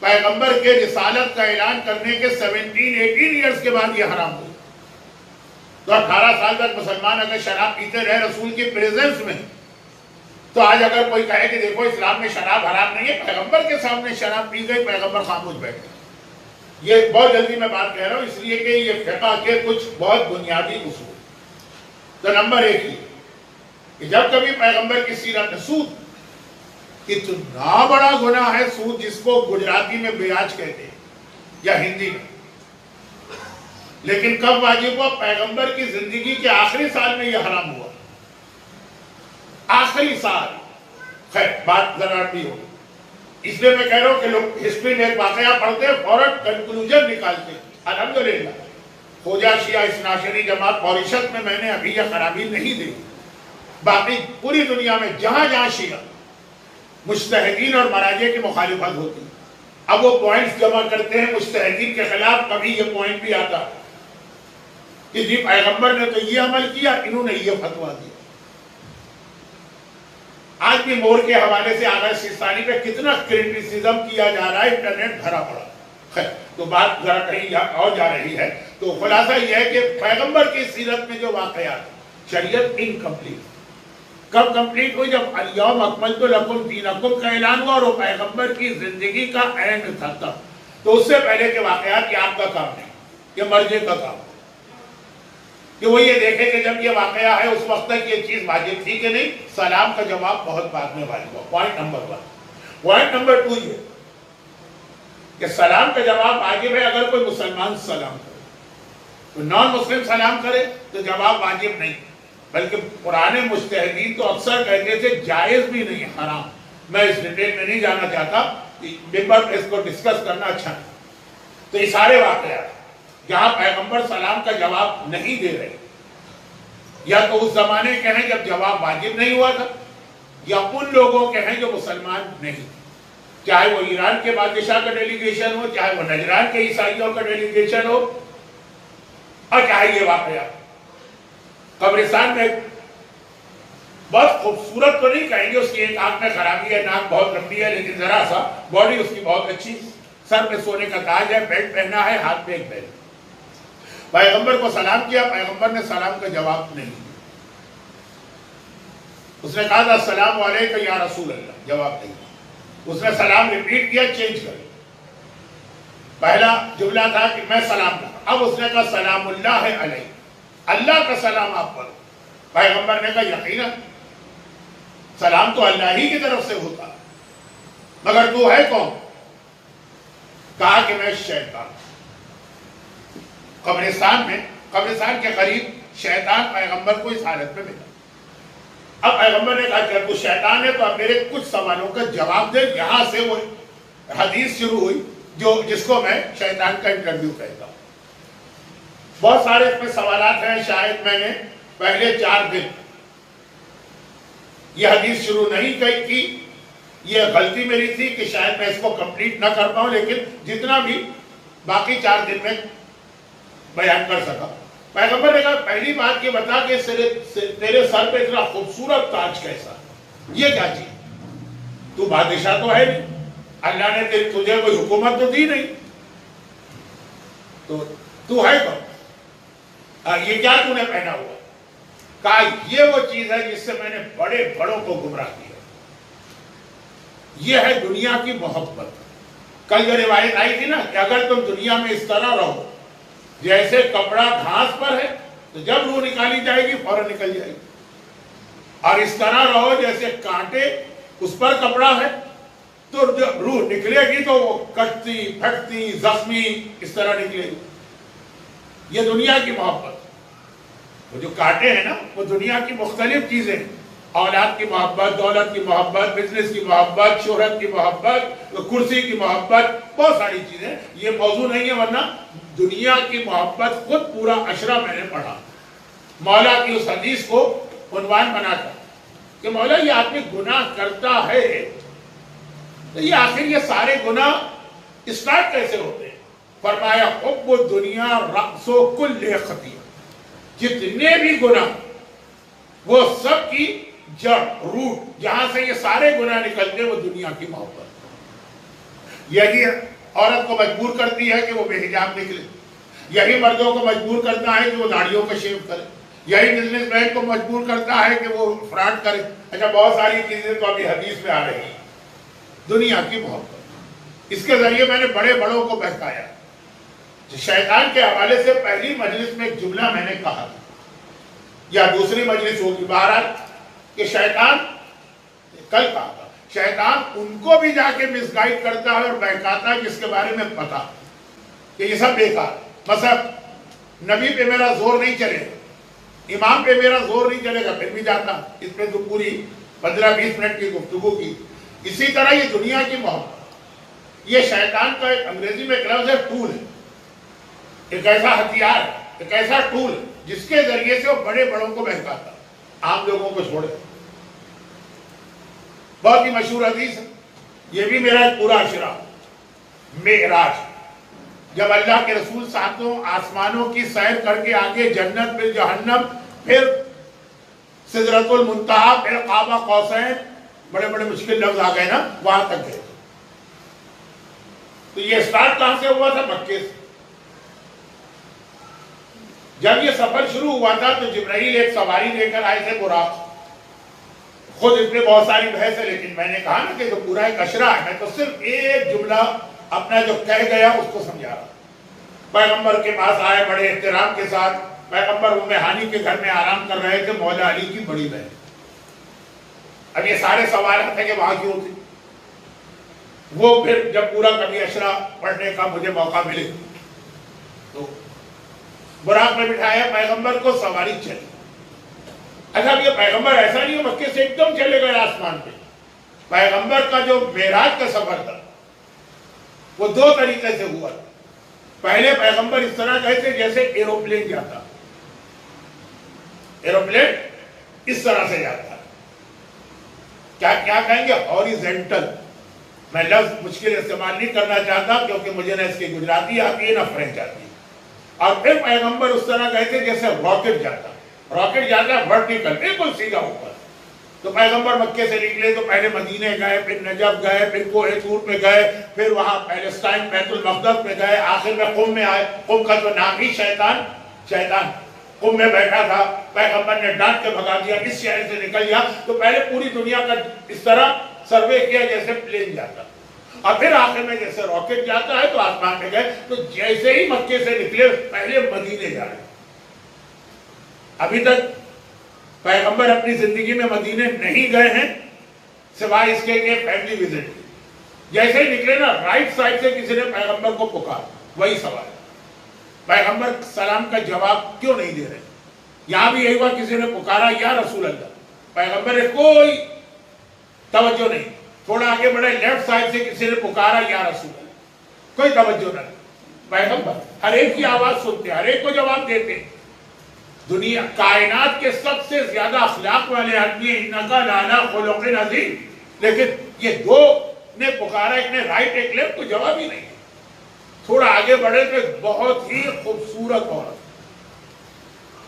پیغمبر کے رسالت کا اعلان کرنے کے 17-18 ایئرز کے بعد یہ حرام ہوئی، تو 18 سال تک مسلمان اگر شراب پیتے رہے رسول کی پریزنس میں، تو آج اگر کوئی کہے کہ دیکھو اسلام میں شراب حرام نہیں ہے، پیغمبر کے سامنے شراب پی گئی، پیغمبر خاموش بیٹھ گئے، یہ بہت جلدی میں بات کہہ رہا ہوں اس لیے کہ یہ فقہ کے کچھ بہت بنیادی اصول، تو نمبر 1 یہ کہ جب کبھی پیغمبر کی سیرت میں سود اتنا بڑا گناہ ہے، سود جس کو گجراتی میں بیاج کہتے ہیں یا ہندی میں، لیکن کب واجب ہوا؟ پیغمبر کی زندگی کے آخری سال میں یہ حرام ہوا، آخری سال۔ خیر بات ذرا بھی ہوگی، اس لیے میں کہہ رہا ہوں کہ لوگ ہسٹری میں ایک واقعہ پڑھتے ہیں فوراً کنکلوژن نکالتے ہیں۔ الحمدللہ خوجہ شیعہ اثناعشری جماعت موریشس میں میں نے ابھی یہ خرابی نہیں دیکھی، باقی پوری دنیا میں جہاں جہاں شیعہ مجتہدین اور مراجع کی مخالفت ہوتی ہے، اب وہ پوائنٹس جمع کرتے ہیں مجتہدین کے خلاف۔ کبھی یہ پوائنٹ بھی آتا کہ جی پیغمبر نے تو یہ عمل کیا، انہوں نے یہ فتویٰ دیا۔ آج بھی مور کے حوالے سے آغا سیستانی پہ کتنا کرٹیسزم کیا جا رہا ہے، انٹرنیٹ بھرا پڑا۔ خیر تو بات ذرا کہیں اور جا رہی ہے، تو خلاصہ یہ ہے کہ پیغمبر کی سیرت میں جو واقعات، شریعت انکمپلیٹ کب کمپلیٹ ہوئی؟ جب الیوم اکملت لکم دینکم کا اعلان ہوا اور وہ پیغمبر کی زندگی کا اینڈ تھا تب۔ تو اس سے پہلے کے واقعات یہ آپ کا کام نہیں، یہ مرجع کا کام ہے کہ وہ یہ دیکھے کہ جب یہ واقعہ ہے اس وقت تک یہ چیز واجب تھی کہ نہیں۔ سلام کا جواب بہت بعد میں واجب ہوا، پوائنٹ نمبر 1۔ پوائنٹ نمبر 2 یہ کہ سلام کا جواب واجب ہے اگر کوئی مسلمان سلام کرے، تو نان مسلم سلام کرے تو جواب واجب نہیں، بلکہ پرانے مجتہدین تو اکثر کہتے تھے جائز بھی نہیں، حرام۔ میں اس ڈیٹیل میں نہیں جانا چاہتا، ممبر پہ اس کو ڈسکس کرنا اچھا نہیں۔ تو یہ سارے واقعات جہاں پیغمبر سلام کا جواب نہیں دے رہے، یا تو اس زمانے کے ہیں جب جواب واجب نہیں ہوا تھا، یا ان لوگوں کے ہیں جو مسلمان نہیں، چاہے وہ ایران کے بادشاہ کا ڈیلیگیشن ہو، چاہے وہ نجران کے عیسائیوں کا ڈیلیگیشن ہو، اور چاہے یہ واقعہ قبرستان میں بہت خوبصورت تو نہیں کہیں گے، اس کی ایک آنکھ میں خرابی ہے، ناک بہت لمبی ہے، لیکن ذرا سا باڈی اس کی بہت اچھی، سر پہ سونے کا تاج ہے، بیلٹ پہنا ہے، ہاتھ میں ایک بیل۔ پیغمبر کو سلام کیا، پیغمبر نے سلام کا جواب نہیں دیا، اس نے کہا تھا السلام علیکم یا رسول اللہ، جواب نہیں دیا۔ اس نے سلام ریپیٹ کیا، چینج کر، پہلا جملہ تھا کہ میں سلام کرتا، اب اس نے کہا سلام اللہ علیہ، اللہ کا سلام آپ پر۔ پیغمبر نے کہا یقینا سلام تو اللہ ہی کی طرف سے ہوتا، مگر تو ہے کون؟ کہا کہ میں شیطان۔ قبرستان کے قریب شیطان پیغمبر کو اس حالت میں ملا۔ اب پیغمبر نے کہا کہ تو شیطان ہے تو اب میرے کچھ سوالوں کا جواب دے۔ یہاں سے وہ حدیث شروع ہوئی جس کو میں شیطان کا انٹرویو کہتا ہوں۔ بہت سارے اس میں سوالات ہیں، شاید میں نے پہلے 4 دن یہ حدیث شروع نہیں کی، یہ غلطی میری تھی کہ شاید میں اس کو کمپلیٹ نہ کر پاؤں، لیکن جتنا بھی باقی 4 دن میں بیان کر سکا۔ پیغمبر نے کہا پہلی بات یہ بتا کہ تیرے سر پہ اتنا خوبصورت تاج کیسا، یہ کیا چیز؟ تو بادشاہ تو ہے نہیں، اللہ نے تجھے کوئی حکومت تو دی نہیں، تو ہے کون؟ یہ کیا تو نے پہنا ہوا؟ کہا یہ وہ چیز ہے جس سے میں نے بڑے بڑوں کو گمراہ کیا، یہ ہے دنیا کی محبت۔ کل جو روایت آئی تھی نا کہ اگر تم دنیا میں اس طرح رہو جیسے کپڑا گھاس پر ہے تو جب روح نکالی جائے گی فوراً نکل جائے گی، اور اس طرح رہو جیسے کانٹے اس پر کپڑا ہے تو جب روح نکلے گی تو وہ کٹتی پھٹتی زخمی اس طرح نکلے گی۔ یہ دنیا کی محبت، وہ جو کانٹے ہیں نا وہ دنیا کی مختلف چیزیں، اولاد کی محبت، دولت کی محبت، بزنس کی محبت، شہرت کی محبت، کرسی کی محبت، بہت ساری چیزیں، یہ موضوع نہیں ہے، ورنہ دنیا کی محبت خود پورا عشرہ میں نے پڑھا۔ مولا کی اس حدیث کو عنوان بنا کر کہ مولا یہ آدمی گناہ کرتا ہے تو یہ آخر یہ سارے گناہ اسٹارٹ کیسے ہوتے ہیں؟ فرمایا حب دنیا رأس کل خطیہ، جتنے بھی گناہ وہ سب کی جڑ، روٹ، جہاں سے یہ سارے گناہ نکلتے وہ دنیا کی محبت۔ یہی عورت کو مجبور کرتی ہے کہ وہ بے حجاب نکلے، یہی مردوں کو مجبور کرتا ہے کہ وہ داڑھیوں کو شیو کرے، یہی بزنس مین کو مجبور کرتا ہے کہ وہ فراڈ کرے۔ اچھا بہت ساری چیزیں تو ابھی حدیث میں آ رہی ہیں۔ دنیا کی محبت، اس کے ذریعے میں نے بڑے بڑوں کو بہکایا۔ شیطان کے حوالے سے پہلی مجلس میں ایک جملہ میں نے کہا تھا یا دوسری مجلس ہوگی. بہرحال کہ شیطان کل کہا تھا شیطان ان کو بھی جا کے مس گائیڈ کرتا ہے اور بہکاتا ہے جس کے بارے میں پتا کہ یہ سب بیکار. مثلا نبی پہ میرا زور نہیں چلے گا, امام پہ میرا زور نہیں چلے گا, پھر بھی جاتا. اس پہ تو پوری 15-20 منٹ کی گفتگو کی. اسی طرح یہ دنیا کی محبت, یہ شیطان کا ایک انگریزی میں ایک لفظ ہے ٹول ہے, ایک ایسا ہتھیار, ایک ایسا ٹول جس کے ذریعے سے وہ بڑے بڑوں کو بہکاتا, عام لوگوں کو چھوڑے. بہت ہی مشہور حدیث ہے, یہ بھی میرا ایک پورا عشرہ. معراج, جب اللہ کے رسول ساتوں آسمانوں کی سیر کر کے آگے جنت پھر جہنم پھر سدرۃ المنتہا پھر قاب قوسین, بڑے بڑے مشکل لفظ آ گئے نا, وہاں تک گئے. تو یہ سٹارٹ کہاں سے ہوا تھا؟ مکے سے. جب یہ سفر شروع ہوا تھا تو جبرائیل ایک سواری لے کر آئے تھے, براق. خود اس میں بہت ساری بحث ہے, لیکن میں نے کہا نا کہ جو پورا ایک عشرہ ہے, میں تو صرف ایک جملہ اپنا جو کہہ گیا اس کو سمجھا رہا. پیغمبر کے پاس آئے بڑے احترام کے ساتھ. پیغمبر ام ہانی کے گھر میں آرام کر رہے تھے, مولا علی کی بڑی بہن. اب یہ سارے سوالات ہیں کہ وہاں کیوں تھی. وہ پھر جب پورا کبھی عشرہ پڑھنے کا مجھے موقع ملے تو براق میں بٹھایا پیغمبر کو, سواری چلی. اچھا اب یہ پیغمبر ایسا نہیں مکے سے ایک دم چلے گئے آسمان پہ. پیغمبر کا جو معراج کا سفر تھا وہ دو طریقے سے ہوا. پہلے پیغمبر اس طرح گئے تھے جیسے ایروپلین جاتا. ایروپلین اس طرح سے جاتا. کیا کہیں گے؟ ہاریزنٹل. میں لفظ مشکل استعمال نہیں کرنا چاہتا کیونکہ مجھے نہ اس کی گجراتی آتی ہے نہ فرینچ آتی ہے. اور پھر پیغمبر اس طرح گئے تھے جیسے راکٹ جاتا. راکٹ جاتا ہے ورٹیکل, بالکل سیدھا اوپر. تو پیغمبر مکے سے نکلے تو پہلے مدینے گئے, پھر نجف گئے, پھر کوہ طور میں گئے, پھر وہاں پیلسٹائن بیت المقدس میں گئے, آخر میں قم میں آئے. قم کا جو نام ہی شیطان قم میں بیٹھا تھا. پیغمبر نے ڈانٹ کے بھگا دیا, اس شہر سے نکل گیا. تو پہلے پوری دنیا کا اس طرح سروے کیا جیسے پلین جاتا, اور پھر آخر میں جیسے راکٹ جاتا ہے تو آسمان میں گئے. تو جیسے ہی مکے سے نکلے پہلے مدینے جا رہے. ابھی تک پیغمبر اپنی زندگی میں مدینے نہیں گئے ہیں سوائے اس کے فیملی وزٹ. جیسے ہی نکلے نا رائٹ سائڈ سے کسی نے پیغمبر کو پکارا. وہی سوال, پیغمبر سلام کا جواب کیوں نہیں دے رہے؟ یہاں بھی یہی ہوا, کسی نے پکارا یا رسول اللہ. پیغمبر نے کوئی توجہ نہیں. تھوڑا آگے بڑھے, لیفٹ سائڈ سے کسی نے پکارا یا رسول اللہ, کوئی توجہ نہیں. پیغمبر ہر ایک کی آواز سنتے, ہر ایک کو جواب دیتے. دنیا کائنات کے سب سے زیادہ اخلاق والے آدمی ہیں, انکا لعلی خلق عظیم. لیکن یہ دو نے پکارا, ایک نے رائٹ ایک لیفٹ, کو جواب ہی نہیں. تھوڑا آگے بڑھے تو ایک بہت ہی خوبصورت عورت,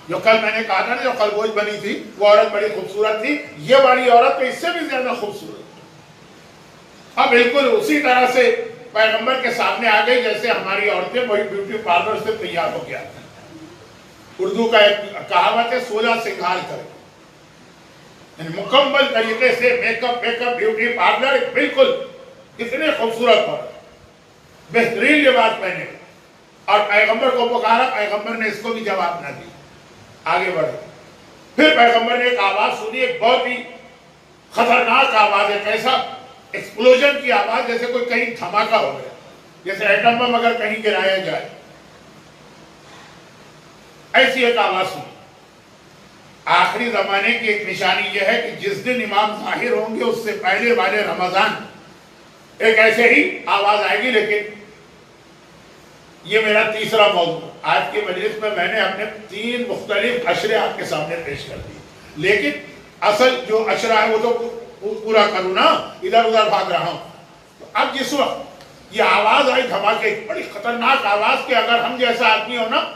جو کل میں نے کہا تھا نا جو خرگوش بنی تھی, وہ عورت بڑی خوبصورت تھی. یہ والی عورت تو اس سے بھی زیادہ خوبصورت. اب بالکل اسی طرح سے پیغمبر کے سامنے آ گئی جیسے ہماری عورتیں وہی بیوٹی پارلر سے تیار ہو گیا. اردو کا ایک کہاوت ہے, 16 سنگھار کرے, مکمل طریقے سے میک اپ بیوٹی پارلر, بالکل اتنے خوبصورت عورت, بہترین لباس پہنے. اور پیغمبر کو پکارا, پیغمبر نے اس کو بھی جواب نہ دی. آگے بڑھے, پھر پیغمبر نے ایک آواز سنی, ایک بہت ہی خطرناک آواز, ایک ایسا ایکسپلوژن کی آواز جیسے کوئی کہیں دھماکہ ہو گیا, جیسے ایٹم بم اگر کہیں گرایا جائے, ایسی ایک آواز سنی. آخری زمانے کی ایک نشانی یہ ہے کہ جس دن امام ظاہر ہوں گے اس سے پہلے والے رمضان ایک ایسے ہی آواز آئے گی. لیکن یہ میرا تیسرا موضوع. آج کے مجلس میں نے اپنے 3 مختلف عشرے آپ کے سامنے پیش کر دیے, لیکن اصل جو عشرہ ہے وہ تو پورا کروں نا, ادھر ادھر بھاگ رہا ہوں. تو اب جس وقت یہ آواز آئی دھماکے, بڑی خطرناک آواز, کہ اگر ہم جیسا آدمی ہو نا,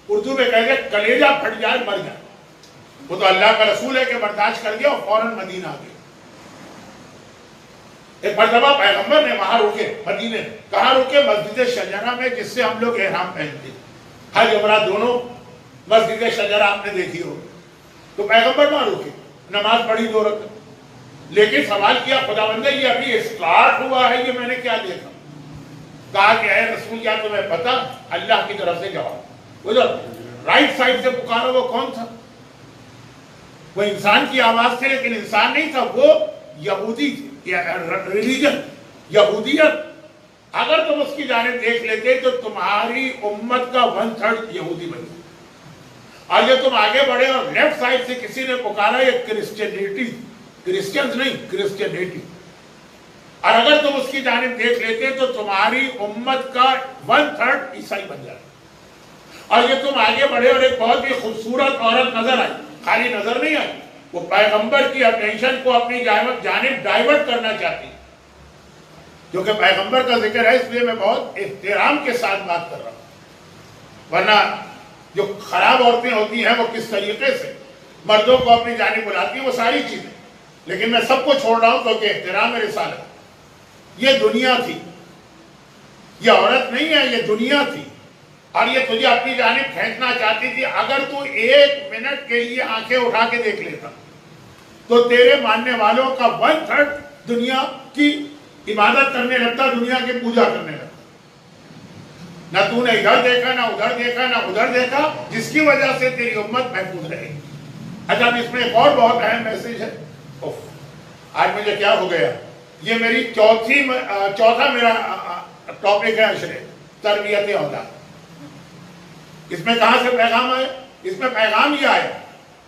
اردو میں کہتے ہیں کلیجہ پھٹ جائے مر جائے. وہ تو اللہ کا رسول ہے کہ برداشت کر گیا اور فوراً مدینہ آ گیا. ایک مرتبہ پیغمبر نے وہاں رکے, مدینے میں. کہاں رکے؟ مسجد شجرہ میں, جس سے ہم لوگ احرام پہنتے, حج عمرہ دونوں مسجد شجرہ آپ نے دیکھی ہو. تو پیغمبر وہاں رکے, نماز پڑھی 2 رکعت. لیکن سوال کیا, خداوند یہ ابھی اسٹارٹ ہوا ہے, یہ میں نے کیا دیکھا؟ کہا کہ اے رسول کیا تمہیں پتا؟ اللہ کی طرف سے جواب. وہ جو رائٹ سائڈ سے پکارا وہ کون تھا؟ وہ انسان کی آواز تھی لیکن انسان نہیں تھا، وہ یہودی تھی، ریلیجن یہودیت۔ اگر تم اس کی جانب دیکھ لیتے تو تمہاری امت کا 1/3 یہودی بن گیا۔ اور یہ تم آگے بڑھے اور لیفٹ سائڈ سے کسی نے پکارا یہ کرسچینٹی، کرسچنز نہیں، کرسچینٹی۔ اور اگر تم اس کی جانب دیکھ لیتے تو تمہاری امت کا 1/3 عیسائی بن جاتا۔ اور یہ تم آگے بڑھے اور ایک بہت ہی خوبصورت عورت نظر آئی، خالی نظر نہیں آئی، وہ پیغمبر کی اٹینشن کو اپنی جانب ڈائیورٹ کرنا چاہتی، کیونکہ پیغمبر کا ذکر ہے اس لیے میں بہت احترام کے ساتھ بات کر رہا ہوں، ورنہ جو خراب عورتیں ہوتی ہیں وہ کس طریقے سے مردوں کو اپنی جانب بلاتی ہیں وہ ساری چیزیں، لیکن میں سب کو چھوڑ رہا ہوں کیونکہ احترام ہے رسالت۔ یہ دنیا تھی، یہ عورت نہیں ہے، یہ دنیا تھی، اور یہ تجھے اپنی جانب کھینچنا چاہتی تھی۔ اگر تو 1 منٹ کے لیے آنکھیں اٹھا کے دیکھ لیتا تو تیرے ماننے والوں کا 1/3 دنیا کی عبادت کرنے لگتا، دنیا کی پوجا کرنے لگتا۔ نہ تو نے ادھر دیکھا، نہ ادھر دیکھا، نہ ادھر دیکھا، جس کی وجہ سے تیری امت محفوظ رہے گی۔ اچھا اس میں ایک اور بہت اہم میسج ہے۔ آج مجھے کیا ہو گیا، یہ میری چوتھا میرا ٹاپک ہے عشرے، تربیت اولاد۔ اس میں کہاں سے پیغام آئے؟ اس میں پیغام یہ آیا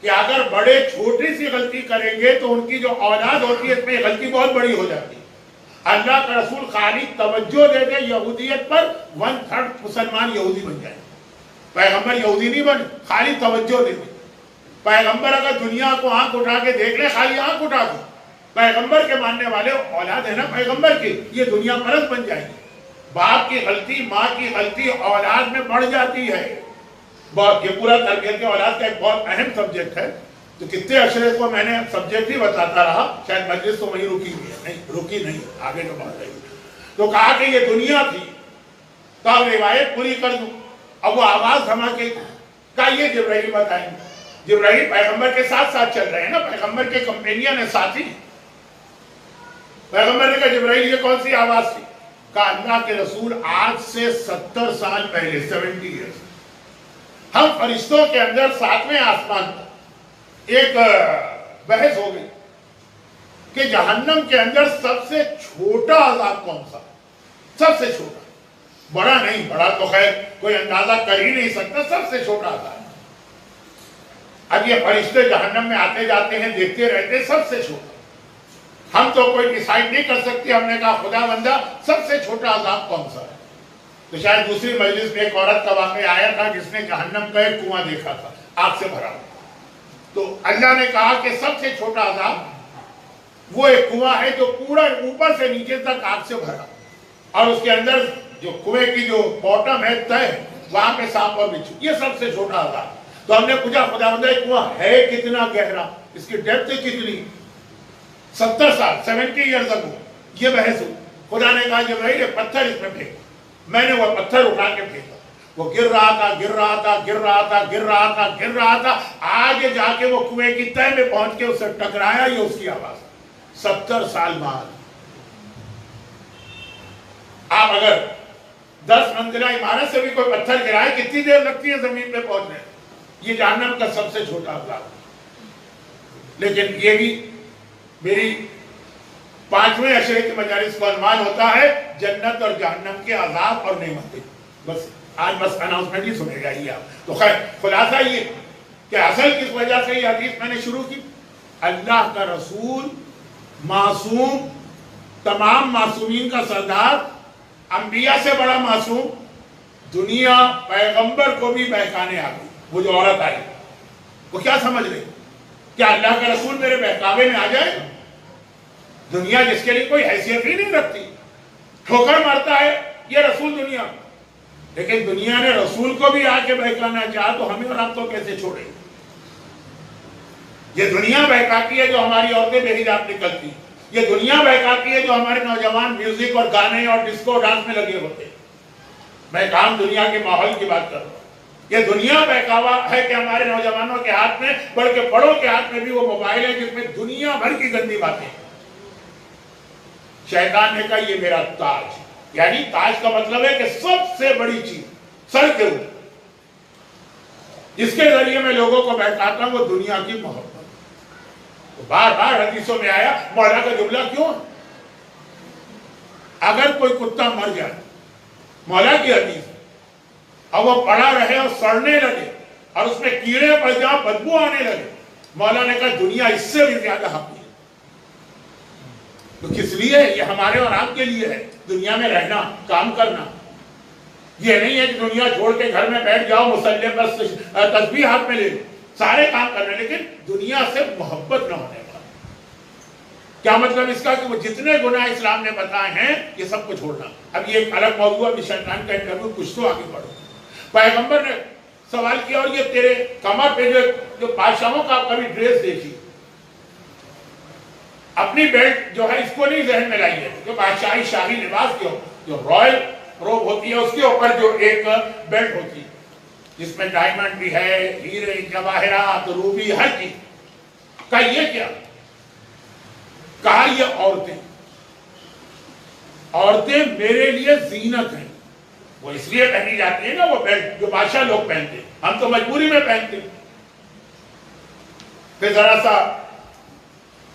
کہ اگر بڑے چھوٹی سی غلطی کریں گے تو ان کی جو اولاد ہوتی ہے اس میں غلطی بہت بڑی ہو جاتی ہے۔ اللہ کا رسول خالی توجہ دے دے یہودیت پر 1/3 مسلمان یہودی بن جائے۔ پیغمبر یہودی نہیں بنے، خالی توجہ دے دے۔ پیغمبر اگر دنیا کو آنکھ اٹھا کے دیکھ لے، خالی آنکھ اٹھا دے، پیغمبر کے ماننے والے اولاد ہے نا پیغمبر کی، یہ دنیا پرست بن جائے گی۔ باپ کی غلطی، ماں کی غلطی اولاد میں بڑھ جاتی ہے۔ یہ پورا تربیت اولاد کا ایک بہت اہم سبجیکٹ ہے، تو کتنے عشرے کو میں نے سبجیکٹ ہی بتاتا رہا، شاید مجلس تو وہیں رکی ہوئی ہے، نہیں رکی نہیں، آگے تو بات رہی۔ تو کہا کہ یہ دنیا تھی، تو اب روایت پوری کر دوں۔ اب وہ آواز تھما کے کہا یہ جبرائیل بتائیں۔ جبرائیل پیغمبر کے ساتھ ساتھ چل رہے ہیں نا، پیغمبر کے کمپینین ہے، ساتھی۔ پیغمبر نے کہا جبرائیل یہ کون سی آواز تھی؟ کہا اللہ کے رسول آج سے 70 سال پہلے، 70 ایئرس، ہم فرشتوں کے اندر 7ویں آسمان پر ایک بحث ہو گئی کہ جہنم کے اندر سب سے چھوٹا عذاب کون سا؟ سب سے چھوٹا، بڑا نہیں، بڑا تو خیر کوئی اندازہ کر ہی نہیں سکتا، سب سے چھوٹا عذاب۔ اب یہ فرشتے جہنم میں آتے جاتے ہیں، دیکھتے رہتے، سب سے چھوٹا، ہم تو کوئی ڈیسائیڈ نہیں کر سکتے۔ ہم نے کہا خدا بندہ سب سے چھوٹا عذاب کون سا ہے؟ تو شاید دوسری مجلس میں ایک عورت کا واقعہ آیا تھا جس نے جہنم کا ایک کنواں دیکھا تھا، آگ سے بھرا۔ تو اللہ نے کہا کہ سب سے چھوٹا عذاب وہ ایک کنواں ہے جو پورا اوپر سے نیچے تک آگ سے بھرا، اور اس کے اندر جو کنویں کی جو باٹم ہے، تہ، وہاں پہ سانپ اور بچھو، یہ سب سے چھوٹا عذاب۔ تو ہم نے پوچھا خدا بندہ یہ کنواں ہے کتنا گہرا، اس کی ڈیپتھ کتنی؟ 70 سال 70 ایئرز اگو یہ بحث ہوئی۔ خدا نے کہا جبرائیل پتھر اس میں پھینک۔ میں نے وہ پتھر اٹھا کے پھینکا، وہ گر رہا تھا، گر رہا تھا، گر رہا تھا، گر رہا تھا، گر رہا تھا، آگے جا کے وہ کنویں کی تہ میں پہنچ کے اسے ٹکرایا، یہ اس کی آواز۔ 70 سال بعد آپ اگر 10 منزلہ عمارت سے بھی کوئی پتھر گرائے کتنی دیر لگتی ہے زمین پہ پہنچنے؟ یہ جہنم کا سب سے چھوٹا عذاب۔ لیکن یہ بھی میری 5ویں عشرے کی مجالس کو عنوان ہوتا ہے جنت اور جہنم کے عذاب اور نعمتیں۔ بس آج بس اناؤنسمنٹ ہی سنے گا یہ آپ۔ تو خیر خلاصہ یہ کہ اصل کس وجہ سے یہ حدیث میں نے شروع کی، اللہ کا رسول معصوم، تمام معصومین کا سردار، انبیاء سے بڑا معصوم، دنیا پیغمبر کو بھی بہکانے آ گئی۔ وہ جو عورت آئی وہ کیا سمجھ رہی؟ کیا اللہ کا رسول میرے بہکاوے میں آ جائے؟ دنیا جس کے لیے کوئی حیثیت ہی نہیں رکھتی، ٹھوکر مارتا ہے یہ رسول دنیا، لیکن دنیا نے رسول کو بھی آ کے بہکانا چاہا تو ہمیں اور آپ کو کیسے چھوڑیں؟ یہ دنیا بہکاتی ہے جو ہماری عورتیں بے حجاب نکلتی، یہ دنیا بہکاتی ہے جو ہمارے نوجوان میوزک اور گانے اور ڈسکو ڈانس میں لگے ہوتے ہیں۔ میں کام دنیا کے ماحول کی بات کر رہا ہوں۔ یہ دنیا بہکاوا ہے کہ ہمارے نوجوانوں کے ہاتھ میں، بلکہ بڑوں کے ہاتھ میں بھی وہ موبائل ہے جس میں دنیا بھر کی گندی باتیں۔ شیطان نے کہا یہ میرا تاج، یعنی تاج کا مطلب ہے کہ سب سے بڑی چیز سر کے اوپر، جس کے ذریعے میں لوگوں کو بہکاتا ہوں وہ دنیا کی محبت۔ بار بار حدیثوں میں آیا مولا کا جملہ کیوں ہے؟ اگر کوئی کتا مر جائے، مولا کی حدیث اور وہ پڑا رہے اور سڑنے لگے اور اس میں کیڑے پڑ جائیں، بدبو آنے لگے، مولا نے کہا دنیا اس سے بھی زیادہ حق ہے۔ تو کس لیے؟ یہ ہمارے اور آپ کے لیے ہے، دنیا میں رہنا، کام کرنا۔ یہ نہیں ہے کہ دنیا چھوڑ کے گھر میں بیٹھ جاؤ، مصلی پر تسبیح ہاتھ میں لے لو، سارے کام کرنے، لیکن دنیا سے محبت نہ ہونے والا۔ کیا مطلب اس کا؟ کہ وہ جتنے گناہ اسلام نے بتائے ہیں یہ سب کو چھوڑنا۔ اب یہ ایک الگ موضوع ہے، شیطان کا انٹرویو، کچھ تو آگے بڑھو۔ پیغمبر نے سوال کیا، اور یہ تیرے کمر پہ جو بادشاہوں کا کبھی ڈریس دیکھی، اپنی بیلٹ جو ہے اس کو نہیں ذہن میں لائیے، جو بادشاہی شاہی لباس کی جو رائل روب ہوتی ہے اس کے اوپر جو ایک بیلٹ ہوتی ہے جس میں ڈائمنڈ بھی ہے، ہیرے، جواہرات، روبی، ہر چیز۔ کہا یہ کیا؟ کہا یہ عورتیں میرے لیے زینت ہیں، وہ اس لیے پہنی جاتی ہے نا وہ بیلٹ جو بادشاہ لوگ پہنتے ہیں، ہم تو مجبوری میں پہنتے ہیں۔ پھر ذرا سا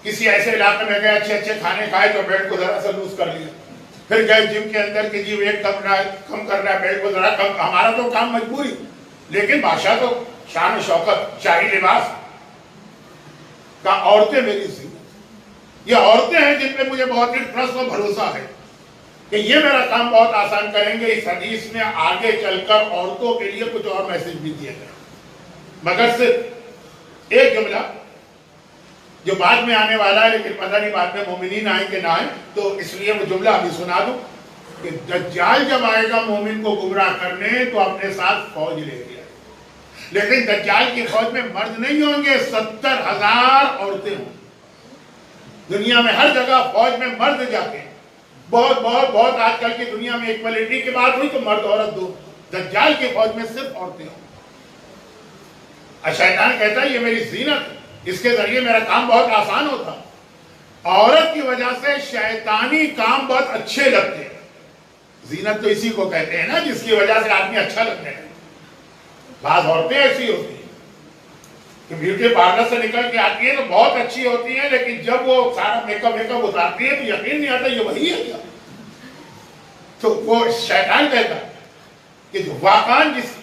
کسی ایسے علاقے میں گئے، اچھے اچھے کھانے کھائے تو بیلٹ کو ذرا سا لوز کر لیا۔ پھر گئے جم کے اندر کہ جی ویٹ کم کرنا ہے، بیلٹ کو ذرا کم۔ ہمارا تو کام مجبوری، لیکن بادشاہ تو شان و شوکت، شاہی لباس کا۔ عورتیں میری زینت، یہ عورتیں ہیں جن پہ مجھے بہت ہی ٹرسٹ و بھروسہ ہے کہ یہ میرا کام بہت آسان کریں گے۔ اس حدیث میں آگے چل کر عورتوں کے لیے کچھ اور میسج بھی دیا گیا، مگر صرف ایک جملہ جو بعد میں آنے والا ہے، لیکن پتہ نہیں بعد میں مومنین آئیں کہ نہ آئیں، تو اس لیے وہ جملہ ابھی سنا دوں کہ دجال جب آئے گا مومن کو گمراہ کرنے تو اپنے ساتھ فوج لے کے آئے، لیکن دجال کی فوج میں مرد نہیں ہوں گے، 70,000 عورتیں ہوں گی۔ دنیا میں ہر جگہ فوج میں مرد جاتے ہیں، بہت بہت بہت آج کل کی دنیا میں ایکوالٹی کی بات ہوئی تو مرد عورت دو، دجال کی فوج میں صرف عورتیں ہوں۔ شیطان کہتا ہے یہ میری زینت ہے، اس کے ذریعے میرا کام بہت آسان ہوتا۔ عورت کی وجہ سے شیطانی کام بہت اچھے لگتے ہیں۔ زینت تو اسی کو کہتے ہیں نا جس کی وجہ سے آدمی اچھا لگنے لگے۔ بعض عورتیں ایسی ہوتی ہیں کہ بیوٹی پارلر سے نکل کے آتی ہیں تو بہت اچھی ہوتی ہیں، لیکن جب وہ سارا میک اپ اتارتی ہے تو یقین نہیں آتا یہ وہی ہے کیا۔ تو وہ شیطان کہتا ہے کہ جو واقعاً جس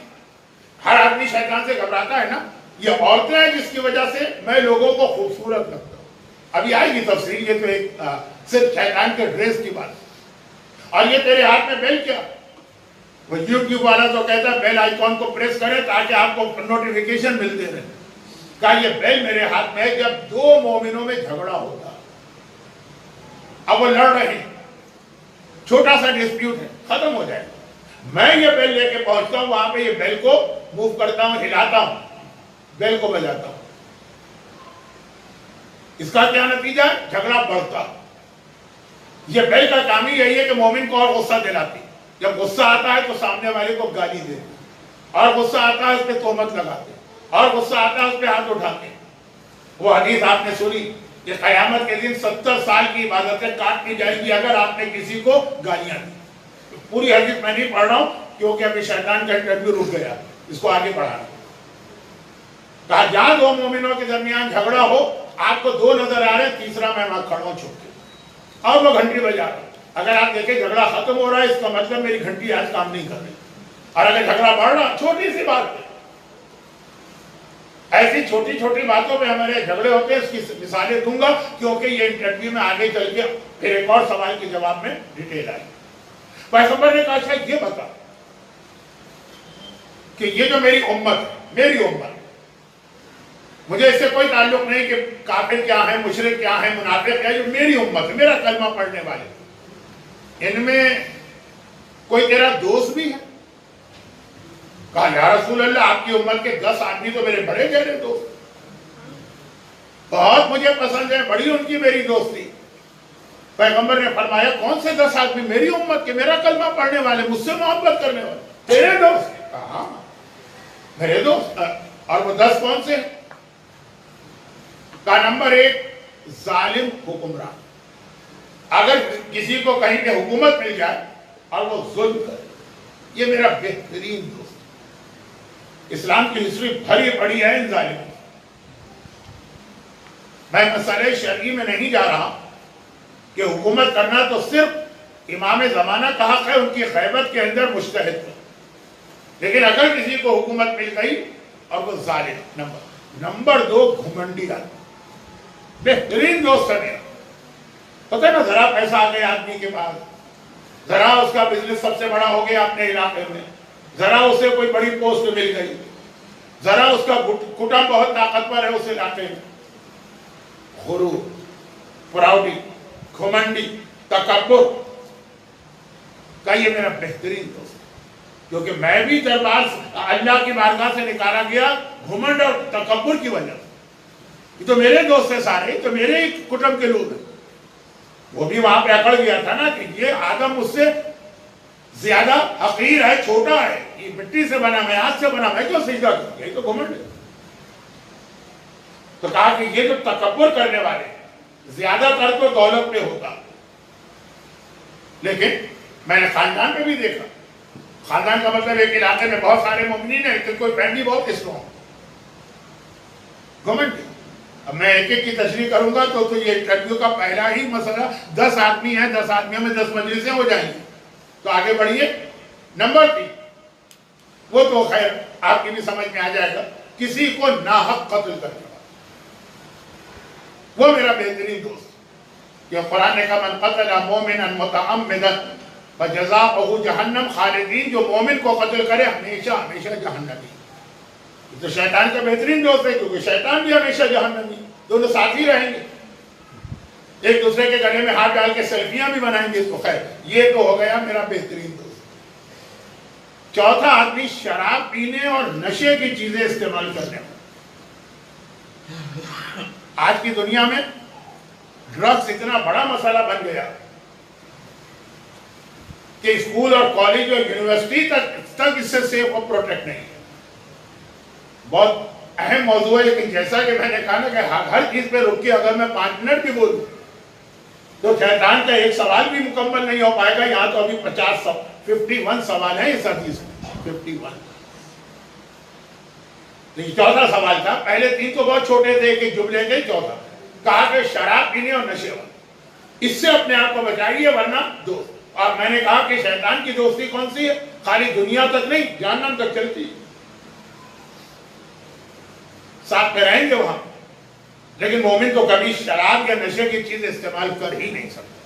ہر آدمی شیطان سے گھبراتا ہے نا، یہ عورتیں ہیں جس کی وجہ سے میں لوگوں کو خوبصورت لگتا ہوں۔ ابھی آئے گی تفصیل، یہ تو ایک صرف شیطان کے ڈریس کی بات ہے۔ اور یہ تیرے ہاتھ میں بیل کیا؟ وہ یوٹیوب والا تو کہتا ہے بیل آئیکن کو پریس کرے تاکہ آپ کو نوٹیفیکیشن ملتے رہے۔ کہا یہ بیل میرے ہاتھ میں ہے جب دو مومنوں میں جھگڑا ہوتا، اب وہ لڑ رہے ہیں، چھوٹا سا ڈسپیوٹ ہے، ختم ہو جائے گا، میں یہ بیل لے کے پہنچتا ہوں وہاں پہ، یہ بیل کو موو کرتا ہوں، ہلاتا ہوں، بیل کو بجاتا ہوں۔ اس کا کیا نتیجہ ہے؟ جھگڑا بڑھتا۔ یہ بیل کا کام ہی یہی ہے کہ مومن کو اور غصہ دلاتی، جب غصہ آتا ہے تو سامنے والے کو گالی دیتے، اور غصہ آتا ہے اس پہ تہمت لگاتے، اور غصہ آتا ہے اس پہ ہاتھ اٹھاتے۔ وہ حدیث آپ نے سنی کہ قیامت کے دن 70 سال کی عبادتیں کاٹ دی جائیں گی اگر آپ نے کسی کو گالیاں دی۔ پوری حدیث میں نہیں پڑھ رہا ہوں کیونکہ ابھی شیطان کا انٹرویو رک گیا، اس کو آگے بڑھانا۔ کہا جہاں دو مومنوں کے درمیان جھگڑا ہو، آپ کو دو نظر آ رہے ہیں، تیسرا میں وہاں کھڑا ہوں چھپ کے، اور وہ گھنٹی بجا رہا ہے۔ اگر آپ دیکھیں جھگڑا ختم ہو رہا ہے، اس کا مطلب میری گھنٹی آج کام نہیں کر رہی، اور اگر جھگڑا بڑھ رہا، چھوٹی سی بات ہے، ایسی چھوٹی چھوٹی باتوں پہ ہمارے جھگڑے ہوتے ہیں، اس کی مثالیں دوں گا کیونکہ یہ انٹرویو میں آگے چل کے پھر ایک اور سوال کے جواب میں ڈیٹیل آئی۔ پیغمبر نے کہا اچھا یہ بتا کہ یہ جو میری امت ہے، میری امت، مجھے اس سے کوئی تعلق نہیں کہ کافر کیا ہیں، مشرک کیا ہیں، منافق کیا ہے، جو میری امت ہے، میرا کلمہ پڑھنے والے، ان میں کوئی تیرا دوست بھی ہے؟ کہا یا رسول اللہ آپ کی امت کے 10 آدمی تو میرے بڑے گہرے دوست، بہت مجھے پسند ہے، بڑی ان کی میری دوستی۔ پیغمبر نے فرمایا کون سے 10 آدمی؟ میری امت کے، میرا کلمہ پڑھنے والے، مجھ سے محبت کرنے والے، تیرے دوست؟ کہا میرے دوست۔ اور وہ 10 کون سے؟ کہا نمبر 1 ظالم حکمران، اگر کسی کو کہیں پہ حکومت مل جائے اور وہ ظلم کرے، یہ میرا بہترین دوست۔ اسلام کی ہسٹری بھری پڑی ہے ان ظالموں۔ میں مسئلہ شرعی میں نہیں جا رہا کہ حکومت کرنا تو صرف امام زمانہ کا حق ہے، ان کی غیبت کے اندر مجتہد کو، لیکن اگر کسی کو حکومت مل گئی اور وہ ظالم، نمبر 2 گھمنڈی آدمی، بہترین دوست ہے میرا، پتہ ہے نا، ذرا پیسہ آ گیا آدمی کے پاس، ذرا اس کا بزنس سب سے بڑا ہو گیا اپنے علاقے میں، ذرا اسے کوئی بڑی پوسٹ مل گئی، ذرا اس کا کٹم بہت طاقتور ہے اس علاقے میں، غرور، پراؤڈی، گھمنڈی، تکبر کا یہ میرا بہترین دوست ہے، کیونکہ میں بھی دربار اللہ کی بارگاہ سے نکالا گیا گھمنڈ اور تکبر کی وجہ سے۔ یہ تو میرے دوست ہیں سارے، تو میرے ہی کٹم کے لوگ ہیں۔ وہ بھی وہاں پہ اکڑ گیا تھا نا کہ یہ آدم مجھ سے زیادہ حقیر ہے، چھوٹا ہے، یہ مٹی سے بنا، میں آج سے بنا، میں کیوں سجدہ کروں؟ یہی تو گھمنڈ ہے۔ تو کہا کہ یہ جو تکبر کرنے والے زیادہ تر تو دولت پہ ہوتا، لیکن میں نے خاندان میں بھی دیکھا، خاندان کا مطلب ایک علاقے میں بہت سارے مومنین ہیں لیکن کوئی فیملی بہت اسٹرانگ، گھمنڈ۔ اب میں ایک ایک کی تشریح کروں گا تو یہ انٹرویو کا پہلا ہی مسئلہ 10 آدمی ہیں، 10 آدمیوں میں 10 مجلسیں ہو جائیں گی، تو آگے بڑھیے۔ نمبر 3، وہ تو خیر آپ کی بھی سمجھ میں آ جائے گا، کسی کو ناحق قتل کرنے والا، وہ میرا بہترین دوست، کہ قرآن نے کہا من قتل مومنا متعمدا فجزاؤہ جہنم خالدین، جو مومن کو قتل کرے ہمیشہ ہمیشہ جہنمی۔ تو شیطان کا بہترین دوست ہے، کیونکہ شیطان بھی ہمیشہ جہنمی، دونوں ساتھ ہی رہیں گے، ایک دوسرے کے گلے میں ہاتھ ڈال کے سیلفیاں بھی بنائیں گے۔ تو خیر یہ تو ہو گیا میرا بہترین دوست۔ چوتھا آدمی شراب پینے اور نشے کی چیزیں استعمال کرنے والا۔ آج کی دنیا میں ڈرگز اتنا بڑا مسئلہ بن گیا کہ اسکول اور کالج اور یونیورسٹی تک اس سے سیف اور پروٹیکٹ نہیں ہے۔ بہت اہم موضوع ہے، لیکن جیسا کہ میں نے کہا نا کہ ہر چیز پہ رک کے اگر میں 5 منٹ بھی بولوں تو شیطان کا ایک سوال بھی مکمل نہیں ہو پائے گا۔ یہاں تو ابھی 51 سوال ہیں اس حدیث میں، 51۔ لیکن چوتھا سوال تھا، پہلے 3 تو بہت چھوٹے تھے کہ جملے کے، چوتھا کہا کہ شراب پینے اور نشے والے، اس سے اپنے آپ کو بچائیے ورنہ دوست۔ اور میں نے کہا کہ شیطان کی دوستی کون سی ہے؟ خالی دنیا تک نہیں، جہنم تک چلتی ہے، ساتھ میں رہیں گے وہاں، لیکن مومن تو کبھی شراب یا نشے کی چیز استعمال کر ہی نہیں سکتا۔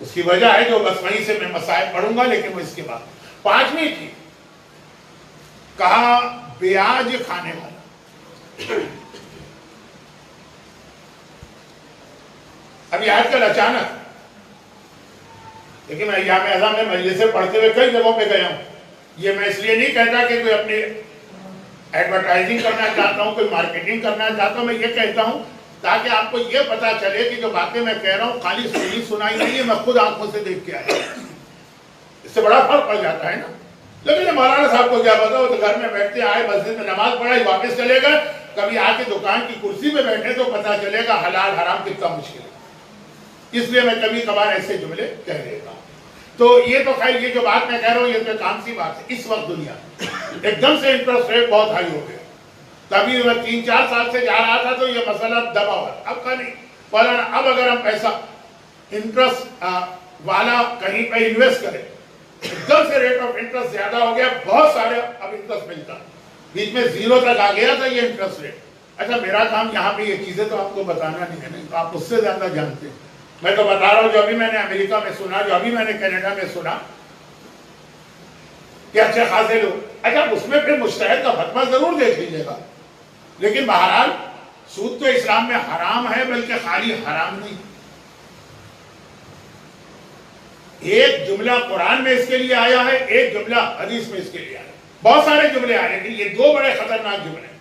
اس کی وجہ ہے جو بس وہیں سے میں مسائل پڑھوں گا، لیکن وہ اس کے بعد 5ویں تھی، کہا بیاج کھانے والا۔ ابھی آج کل اچانک، لیکن میں ایام اعظم میں مجلسیں پڑھتے ہوئے کئی جگہوں پہ گیا ہوں، یہ میں اس لیے نہیں کہتا کہ کوئی اپنی ایڈورٹائزنگ کرنا چاہتا ہوں، کوئی مارکیٹنگ کرنا چاہتا ہوں، میں یہ کہتا ہوں تاکہ آپ کو یہ پتا چلے کہ جو باتیں میں کہہ رہا ہوں خالی سنی سنائی نہیں ہے، میں خود آنکھوں سے دیکھ کے آیا، اس سے بڑا فرق پڑ جاتا ہے نا۔ لیکن مولانا صاحب کو کیا پتا، وہ تو گھر میں بیٹھتے آئے، مسجد میں نماز پڑھائی، واپس چلے گئے، کبھی آ کے دکان کی کرسی پہ بیٹھے تو پتا چلے گا حلال حرام کتنا مشکل ہے۔ اس لیے میں کبھی کبھار ایسے جملے کہہ دیتا ہوں۔ تو یہ تو خیر یہ جو بات میں کہہ رہا ہوں یہ تو کام سی بات ہے۔ اس وقت دنیا ایک دم سے انٹرسٹ ریٹ بہت ہائی ہو گیا، تبھی میں 3-4 سال سے جا رہا تھا تو یہ مسئلہ دبا ہوا، اب کا نہیں، مولانا اب اگر ہم پیسہ انٹرسٹ والا کہیں پہ انویسٹ کریں، ایک دم سے ریٹ آف انٹرسٹ زیادہ ہو گیا، بہت سارے اب انٹرسٹ ملتا، بیچ میں 0 تک آ گیا تھا یہ انٹرسٹ ریٹ۔ اچھا میرا کام یہاں پہ یہ چیزیں تو آپ کو بتانا نہیں ہے، نہیں تو آپ اس سے زیادہ جانتے ہیں، میں تو بتا رہا ہوں جو ابھی میں نے امریکہ میں سنا، جو ابھی میں نے کینیڈا میں سنا کہ اچھے خاصے لوگ، اچھا اس میں پھر مجتہد کا فتویٰ ضرور دیکھ لیجیے گا، لیکن بہرحال سود تو اسلام میں حرام ہے، بلکہ خالی حرام نہیں، ایک جملہ قرآن میں اس کے لیے آیا ہے، ایک جملہ حدیث میں اس کے لیے آیا ہے، بہت سارے جملے آئے لیکن یہ 2 بڑے خطرناک جملے ہیں۔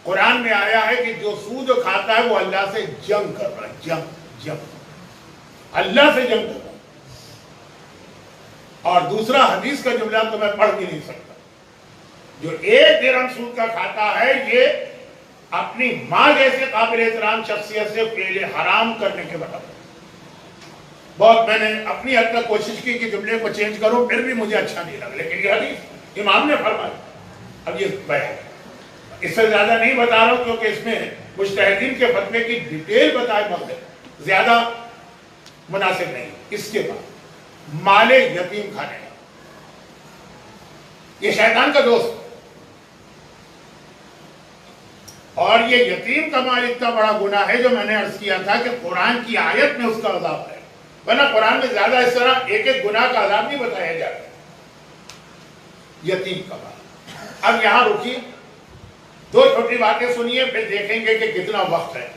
قرآن میں آیا ہے کہ جو سود کھاتا ہے وہ اللہ سے جنگ کر رہا ہے، جنگ اللہ سے جنگ کر رہا ہے۔ اور دوسرا حدیث کا جملہ تو میں پڑھ بھی نہیں سکتا، جو 1 درہم سود کا کھاتا ہے یہ اپنی ماں جیسے قابل احترام شخصیت سے فعل حرام کرنے کے برابر۔ بہت میں نے اپنی حد تک کوشش کی کہ جملے کو چینج کروں، پھر بھی مجھے اچھا نہیں لگا، لیکن یہ حدیث امام نے فرمایا۔ اب یہ بیان اس سے زیادہ نہیں بتا رہا ہوں کیونکہ اس میں مجتہدین کے فتوے کی ڈیٹیل بتائے بغیر زیادہ مناسب نہیں. اس کے بعد مال یتیم کھانے کا، یہ شیطان کا دوست، اور یہ یتیم کا مال اتنا بڑا گناہ ہے جو میں نے عرض کیا تھا کہ قرآن کی آیت میں اس کا عذاب ہے، ورنہ قرآن میں زیادہ اس طرح ایک ایک گناہ کا عذاب نہیں بتایا جاتا. یتیم کا مال. اب یہاں رکیے، دو چھوٹی باتیں سنیے، پھر دیکھیں گے کہ کتنا وقت ہے.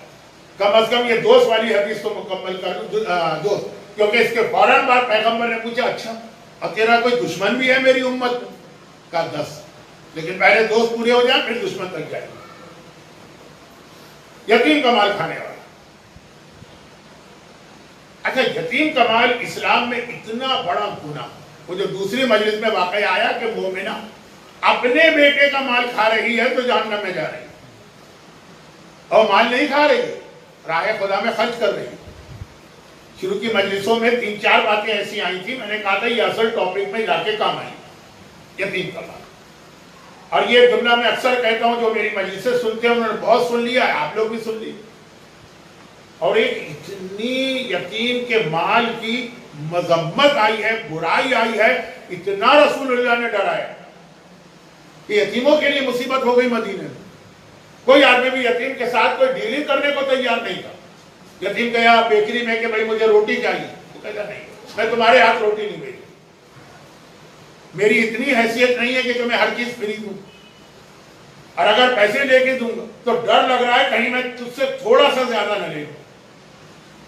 کم از کم یہ دوست والی حدیث تو مکمل کر دوست، کیونکہ اس کے فوراً بعد پیغمبر نے پوچھا اچھا اور تیرا کوئی دشمن بھی ہے میری امت میں؟ کہا 10، لیکن پہلے دوست پورے ہو جائیں پھر دشمن تک جائیں. یتیم کا مال کھانے والا. اچھا، یتیم کا مال اسلام میں اتنا بڑا گناہ، وہ جو دوسری مجلس میں واقع آیا کہ مومنہ اپنے بیٹے کا مال کھا رہی ہے تو جہنم میں جا رہی ہے، اور مال نہیں کھا رہی ہے، راہ خدا میں خرچ کر رہی ہے. شروع کی مجلسوں میں 3-4 باتیں ایسی آئی تھی، میں نے کہا تھا یہ اصل ٹاپک میں جا کے کام آئی. یتیم کا مال. اور یہ جملہ میں اکثر کہتا ہوں، جو میری مجلس سے سنتے ہیں انہوں نے بہت سن لیا ہے، آپ لوگ بھی سن لیے. اور ایک اتنی یتیم کے مال کی مذمت آئی ہے، برائی آئی ہے، اتنا رسول اللہ نے ڈرایا کہ یتیموں کے لیے مصیبت ہو گئی مدینے میں. کوئی آدمی بھی یتیم کے ساتھ کوئی ڈیلنگ کرنے کو تیار نہیں تھا. یتیم گیا بیکری میں کہ بھائی مجھے روٹی چاہیے، وہ کہتا نہیں میں تمہارے ہاتھ روٹی نہیں بھیجوں، میری اتنی حیثیت نہیں ہے کہ تمہیں ہر چیز فری دوں، اور اگر پیسے لے کے دوں گا تو ڈر لگ رہا ہے کہیں میں تجھ سے تھوڑا سا زیادہ نہ لے لوں.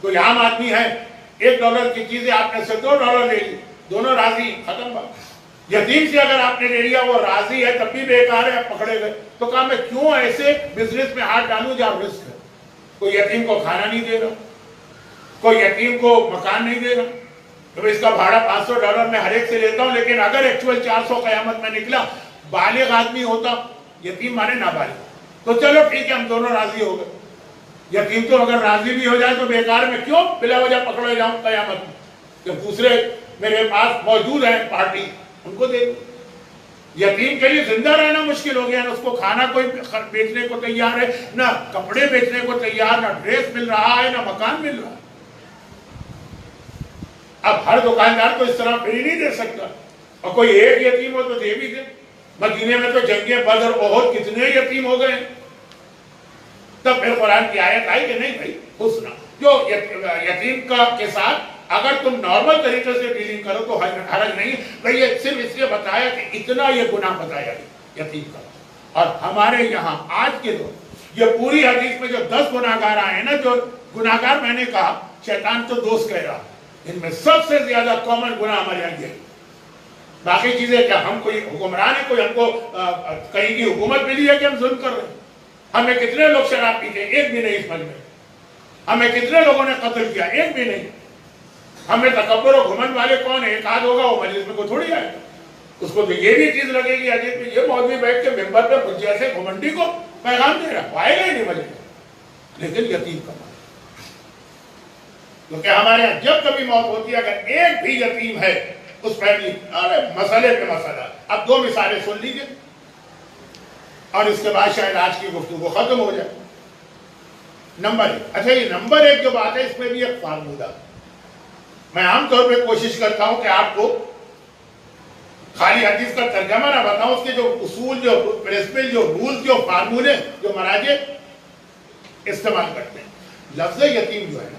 کوئی عام آدمی ہے $1 کی چیزیں آپ نے سے $2 لے لی، دونوں راضی، ختم بات. یتیم سے اگر آپ نے لے لیا وہ راضی ہے تب بھی بیکار ہے، پکڑے گئے. تو کہا میں کیوں ایسے بزنس میں ہاتھ ڈالوں جہاں رسک ہے. کوئی یتیم کو کھانا نہیں دے رہا، کوئی یتیم کو مکان نہیں دے رہا، تو اس کا بھاڑا $500 میں ہر ایک سے لیتا ہوں، لیکن اگر ایکچوئل 400 قیامت میں نکلا، بالغ آدمی ہوتا، یتیم مانے نابالغ، تو چلو ٹھیک ہے ہم دونوں راضی ہو گئے. یتیم تو اگر راضی بھی ہو جائے تو بیکار میں کیوں بلا وجہ پکڑے جاؤں قیامت میں، جب دوسرے میرے پاس موجود ہیں پارٹی ان کو دے دوں. یتیم کے لیے زندہ رہنا مشکل ہو گیا، نہ اس کو کھانا کوئی بیچنے کو تیار ہے، نہ کپڑے بیچنے کو تیار، نہ ڈریس مل رہا ہے، نہ مکان مل رہا ہے. اب ہر دکاندار کو اس طرح فری نہیں دے سکتا، اور کوئی ایک یتیم ہو تو دے بھی دے. مدینے میں تو جنگیں بدر احد کتنے یتیم ہو گئے. تب پھر قرآن کی آیت آئی کہ نہیں بھائی حسنا، جو یتیم کے ساتھ اگر تم نارمل طریقے سے ڈیلنگ کرو تو حرج نہیں. بھائی یہ صرف اس لیے بتایا کہ اتنا یہ گناہ بتایا یتیم کا. اور ہمارے یہاں آج کے دور یہ پوری حدیث میں جو 10 گناہگار آئے ہیں نا، جو گناہگار میں نے کہا شیطان تو دوست کہہ رہا، ان میں سب سے زیادہ کامن گناہ ہمارے یہاں یہ. باقی چیزیں کیا ہم کوئی حکمران ہے، کوئی ہم کو کہیں کی حکومت ملی ہے کہ ہم ظلم کر رہے ہیں؟ ہمیں کتنے لوگ شراب پیتے ہیں؟ ایک بھی نہیں اس ملک میں. ہمیں کتنے لوگوں نے قتل کیا؟ ایک بھی نہیں. ہمیں تکبر و گھمنڈ والے کون ہیں؟ ایک آدھ ہوگا، وہ مجلس میں کوئی تھوڑی آئے گا. اس کو تو یہ بھی چیز لگے گی عجیب کہ یہ مولوی بیٹھ کے ممبر پہ مجھ جیسے گھمنڈی کو پیغام دے رہا، آئے گا ہی نہیں مجلس میں. لیکن یتیم کا مال، کیونکہ ہمارے یہاں جب کبھی موت ہوتی ہے اگر ایک بھی یتیم ہے اس فیملی، ارے مسئلے پہ مسئلہ. اب 2 مثالیں سن لیجیے اور اس کے بعد شاید آج کی گفتگو ختم ہو جائے. نمبر 1. اچھا یہ نمبر 1 جو بات ہے اس میں بھی ایک فارمولہ. میں عام طور پہ کوشش کرتا ہوں کہ آپ کو خالی حدیث کا ترجمہ نہ بتاؤں، اس کے جو اصول، جو پرنسپل، جو رولز، جو فارمولے، جو مراجع استعمال کرتے ہیں. لفظ یتیم جو ہے نا،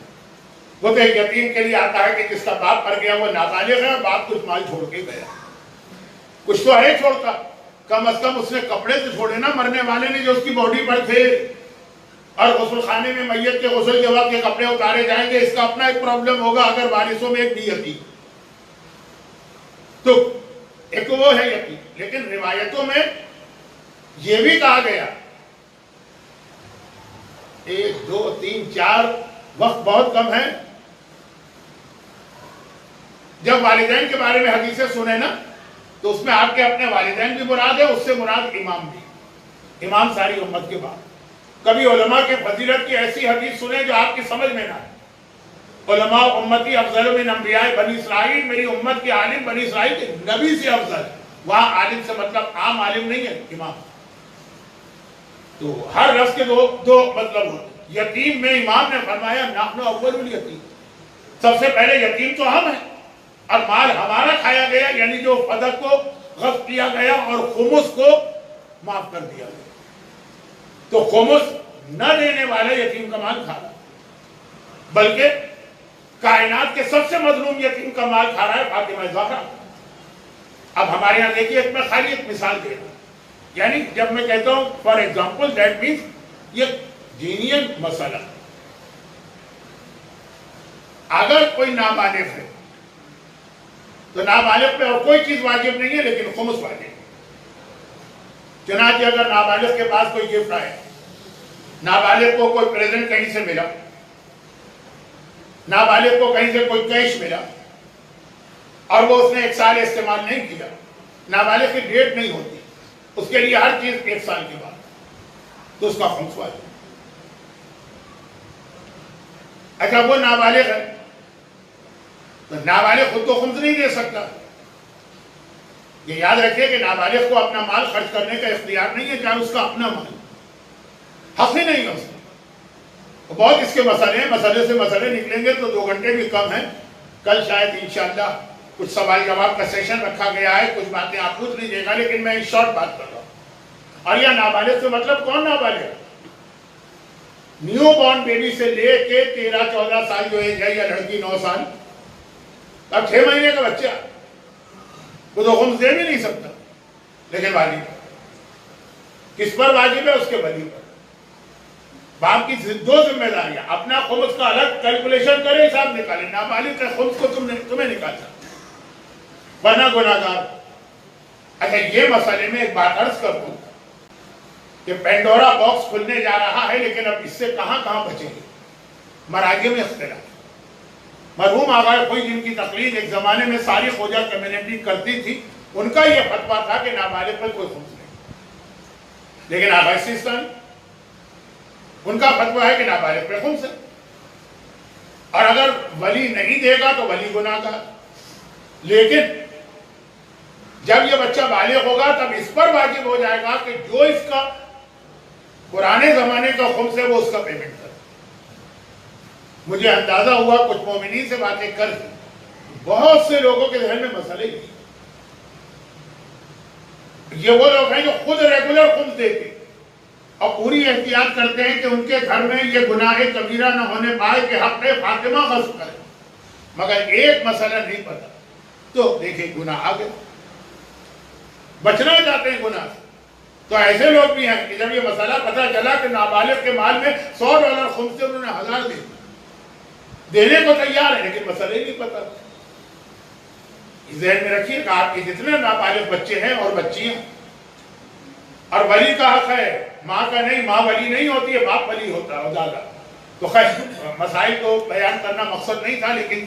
وہ تو ایک یتیم کے لیے آتا ہے کہ جس کا باپ مر گیا، وہ نابالغ ہے، باپ کچھ مال چھوڑ کے گیا. کچھ تو ہے چھوڑتا، کم از کم اس نے کپڑے تو چھوڑے نا مرنے والے نے جو اس کی باڈی پر تھے. اور غسل خانے میں میت کے غسل کے وقت یہ کپڑے اتارے جائیں گے، اس کا اپنا ایک پرابلم ہوگا اگر وارثوں میں ایک بھی یتیم. تو ایک وہ ہے یتیم. لیکن روایتوں میں یہ بھی کہا گیا 1 2 3 4 وقت بہت کم ہے. جب والدین کے بارے میں حدیثیں سنے نا تو اس میں آپ کے اپنے والدین بھی مراد ہے، اس سے مراد امام بھی، امام ساری امت کے بعد. کبھی علماء کے فضیلت کی ایسی حدیث سنیں جو آپ کی سمجھ میں نہ آئے. علماء امتی افضل من انبیاء بنی اسرائیل، میری امت کے عالم بنی اسرائیل کے نبی سے افضل. وہاں عالم سے مطلب عام عالم نہیں ہے، امام. تو ہر لفظ کے دو مطلب ہوتے. یتیم میں امام نے فرمایا نحن اول الیتیم، سب سے پہلے یتیم تو ہم ہیں، اور مال ہمارا کھایا گیا، یعنی جو فدق کو غصب کیا گیا اور خمس کو معاف کر دیا گیا. تو خمس نہ دینے والے یتیم کا مال کھا رہا، بلکہ کائنات کے سب سے مظلوم یتیم کا مال کھا رہا ہے فاطمہ زہرا. اب ہمارے یہاں دیکھیے میں خالی ایک مثال دے رہا ہوں، یعنی جب میں کہتا ہوں فار ایگزامپل دیٹ مینس یہ جینین مسئلہ. اگر کوئی نابالغ ہے تو نابالغ پہ اور کوئی چیز واجب نہیں ہے لیکن خمس واجب ہے. چنانچہ اگر نابالغ کے پاس کوئی گفٹ آئے، نابالغ کو کوئی پریزنٹ کہیں سے ملا، نابالغ کو کہیں سے کوئی کیش ملا اور وہ اس نے 1 سال استعمال نہیں کیا، نابالغ کی ڈیٹ نہیں ہوتی، اس کے لیے ہر چیز 1 سال کے بعد، تو اس کا خمس واجب. اچھا وہ نابالغ ہے تو نابالغ خود تو خمس نہیں دے سکتا. یہ یاد رکھیے کہ نابالغ کو اپنا مال خرچ کرنے کا اختیار نہیں ہے، چاہے اس کا اپنا مال، حق ہی نہیں ہے اس کا. بہت اس کے مسئلے ہیں، مسئلے سے مسئلے نکلیں گے تو 2 گھنٹے بھی کم ہیں. کل شاید انشاءاللہ کچھ سوال جواب کا سیشن رکھا گیا ہے، کچھ باتیں آپ پوچھ لیجیے گا، لیکن میں شارٹ بات کر رہا ہوں. اور یہ نابالغ سے مطلب کون نابالغ؟ نیو بورن بیبی سے لے کے 13-14 سال جو ایج ہے، یا لڑکی 9 سال، اب 6 مہینے کا بچہ وہ تو خمس دے بھی نہیں سکتا. لیکن واجب کس پر واجب ہے؟ اس کے ولی پر. باپ کی 2 ذمہ داریاں، اپنا خمس کا الگ کیلکولیشن کرے، حساب نکالے، نابالغ کا خمس کو تمہیں نکالنا ورنہ گناہگار. اچھا یہ مسئلے میں ایک بات عرض کر دوں کہ پینڈورا باکس کھلنے جا رہا ہے، لیکن اب اس سے کہاں بچیں گے. مراجع میں اختلاف. مرحوم آغا خوئی جن کی تقلید ایک زمانے میں ساری خوجہ کمیونٹی کرتی تھی، ان کا یہ فتویٰ تھا کہ نابالغ پر کوئی خمس نہیں. لیکن آغا سیستان ان کا فتویٰ ہے کہ نابالغ پر خمس ہے، اور اگر ولی نہیں دے گا تو ولی گناہگار. لیکن جب یہ بچہ بالغ ہوگا تب اس پر واجب ہو جائے گا کہ جو اس کا پرانے زمانے کا خمس ہے وہ اس کا پیمنٹ کرے. مجھے اندازہ ہوا کچھ مومنین سے باتیں کر کے بہت سے لوگوں کے ذہن میں مسئلے یہ وہ لوگ ہیں جو خود ریگولر خمس دیتے اور پوری احتیاط کرتے ہیں کہ ان کے گھر میں یہ گناہ کبیرہ نہ ہونے پائے کہ حق فاطمہ غصب کرے، مگر ایک مسئلہ نہیں پتا تو دیکھیں گناہ آگے بچنا چاہتے ہیں گناہ سے. تو ایسے لوگ بھی ہیں کہ جب یہ مسئلہ پتا چلا کہ نابالغ کے مال میں $100 خمس سے انہوں نے 1000 دے دینے کو تیار ہے، لیکن مسئلہ ہی نہیں پتا. ذہن میں رکھیے کہ آپ کے جتنے نابالغ بچے ہیں اور بچیاں، اور ولی کا حق ہے، ماں کا نہیں، ماں ولی نہیں ہوتی ہے، باپ ولی ہوتا ہے زیادہ. تو خیر مسائل کو بیان کرنا مقصد نہیں تھا، لیکن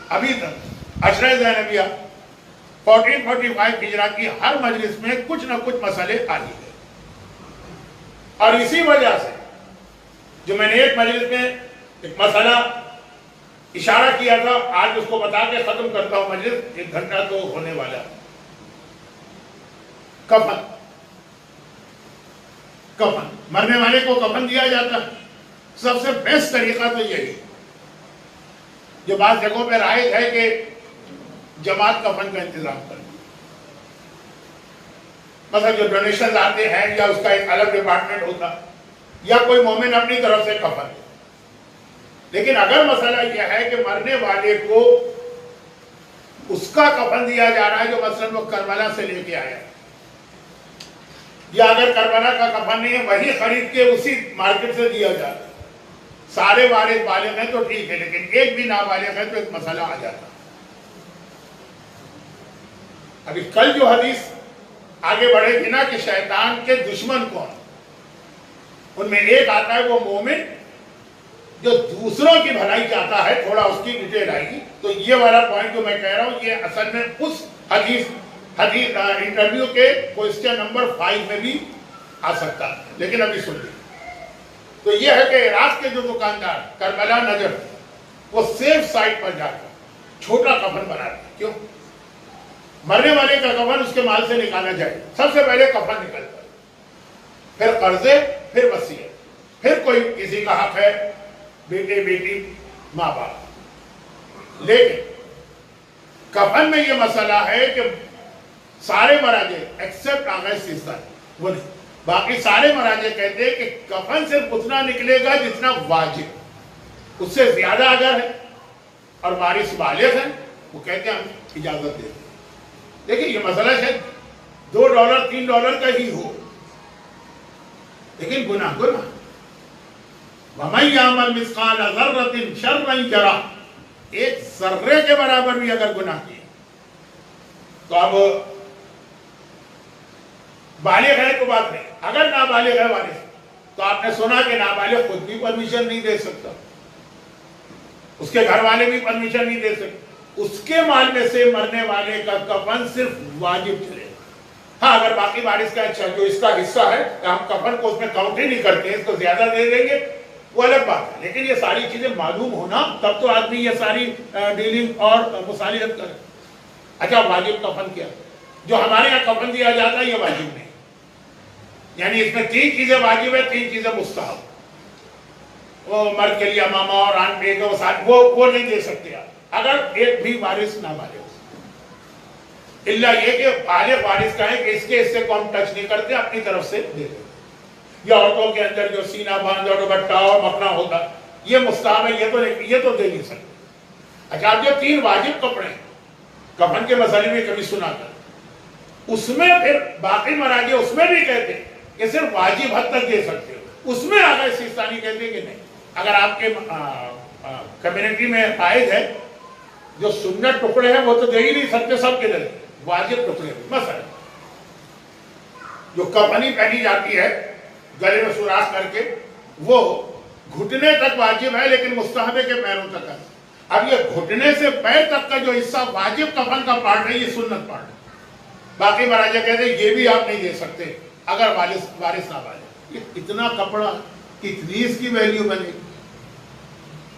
ابھی تک عشرہ زینبیہ 1445 ہجرہ کی ہر مجلس میں کچھ نہ کچھ مسئلے آ ہی گئے. اور اسی وجہ سے جو میں نے ایک مجلس میں ایک مسئلہ اشارہ کیا تھا، آج اس کو بتا کے ختم کرتا ہوں. مجلس 1 گھنٹہ تو ہونے والا. کفن مرنے والے کو کفن دیا جاتا ہے. سب سے بیسٹ طریقہ تو یہی جو بعض جگہوں پہ رائج ہے کہ جماعت کفن کا انتظام کریں. مثلا جو ڈونیشنز آتے ہیں یا اس کا ایک الگ ڈپارٹمنٹ ہوتا یا کوئی مومن اپنی طرف سے کفن دے. لیکن اگر مسئلہ یہ ہے کہ مرنے والے کو اس کا کفن دیا جا رہا ہے جو مثلا وہ کربلا سے لے کے آیا ہے، یا اگر کربلا کا کفن نہیں ہے وہی خرید کے اسی مارکیٹ سے دیا جاتا ہے، سارے وارث بالغ ہیں تو ٹھیک ہے، لیکن ایک بھی نابالغ ہے تو ایک مسئلہ آ جاتا. ابھی کل جو حدیث آگے بڑھے گی نا کہ شیطان کے دشمن کون، ان میں ایک آتا ہے وہ مومن جو دوسروں کی بھلائی چاہتا ہے. تھوڑا اس کی ڈیٹیل آئے گی. تو یہ والا پوائنٹ جو میں کہہ رہا ہوں یہ اصل میں اس حدیث انٹرویو کے کوئسچن نمبر 5 میں بھی آ سکتا ہے، لیکن ابھی سن لیجیے. تو یہ ہے کہ عراق کے جو دکاندار کربلا نجف وہ سیف سائٹ پر جا کر چھوٹا کفن بناتے ہیں. کیوں؟ مرنے والے کا کفن اس کے مال سے نکالا جائے. سب سے پہلے کفن نکلتا ہے، پھر قرضے پھر وصیت، پھر کوئی کسی کا حق ہے، بیٹے بیٹی ماں باپ. لیکن کفن میں یہ مسئلہ ہے کہ سارے مراجع ایکسپٹ آغا سیستانی وہ نہیں، باقی سارے مراجع کہتے ہیں کہ کفن صرف اتنا نکلے گا جتنا واجب، اس سے زیادہ اگر ہے اور وارث بالغ ہیں وہ کہتے ہیں ہم اجازت دیتے ہیں. دیکھیں یہ مسئلہ شاید $2 $3 کا ہی ہو، لیکن گناہ گناہ. وَمَن يَعْمَلْ مِثْقَالَ ذَرَّةٍ شَرًّا يَرَهُ، ایک ذرے کے برابر بھی اگر گناہ کیے تو اب بالغ ہے تو بات نہیں، اگر نابالغ ہے وارث تو آپ نے سنا کہ نابالغ خود بھی پرمیشن نہیں دے سکتا، اس کے گھر والے بھی پرمیشن نہیں دے سکتے، اس کے مال میں سے مرنے والے کا کفن صرف واجب چلے گا. ہاں اگر باقی وارث کا اچھا جو اس کا حصہ ہے ہم کفن کو اس میں کاؤنٹ ہی نہیں کرتے، اس کو زیادہ دے دیں گے وہ الگ بات ہے، لیکن یہ ساری چیزیں معلوم ہونا تب تو آدمی یہ ساری ڈیلنگ اور مصالحت کرے. اچھا واجب کفن کیا؟ جو ہمارے یہاں کفن دیا جاتا ہے یہ واجب نہیں، یعنی اس میں 3 چیزیں واجب ہے، 3 چیزیں مستحب. وہ مرد کے لیے ماما اور آن پہ وہ نہیں دے سکتے آپ اگر ایک بھی وارث نہ بالغ، الا یہ کہ بالغ وارث کا ہے کہ اس کے حصے کو ہم ٹچ نہیں کرتے، اپنی طرف سے دے دیتے. یا عورتوں کے اندر جو سینہ باندھ اور دوپٹہ اور مکھنا ہوتا یہ مستحب ہے، یہ تو دے نہیں سکتے. اچھا اب جو 3 واجب کپڑے ہیں کفن کے مسئلے میں کبھی سنا کر، اس میں پھر باقی مراجع اس میں بھی کہتے ہیں کہ صرف واجب حد تک دے سکتے ہو، اس میں آغا سیستانی کہتے ہیں کہ نہیں، اگر آپ کے کمیونٹی میں قائد ہے جو سنت ٹکڑے ہیں وہ تو دے ہی نہیں سکتے، سب کے دے واجب ٹکڑے. مثلا جو کفنی پہنی جاتی ہے گلے میں سوراخ کر کے وہ گھٹنے تک واجب ہے لیکن مستحب ہے کہ پیروں تک ہے. اب یہ گھٹنے سے پیر تک کا جو حصہ واجب کفن کا پارٹ ہے یہ سنت پارٹ ہے. باقی مراجع کہتے ہیں یہ بھی آپ نہیں دے سکتے اگر وارث نہ بالغ. یہ اتنا کپڑا اتنی اس کی ویلیو بنے،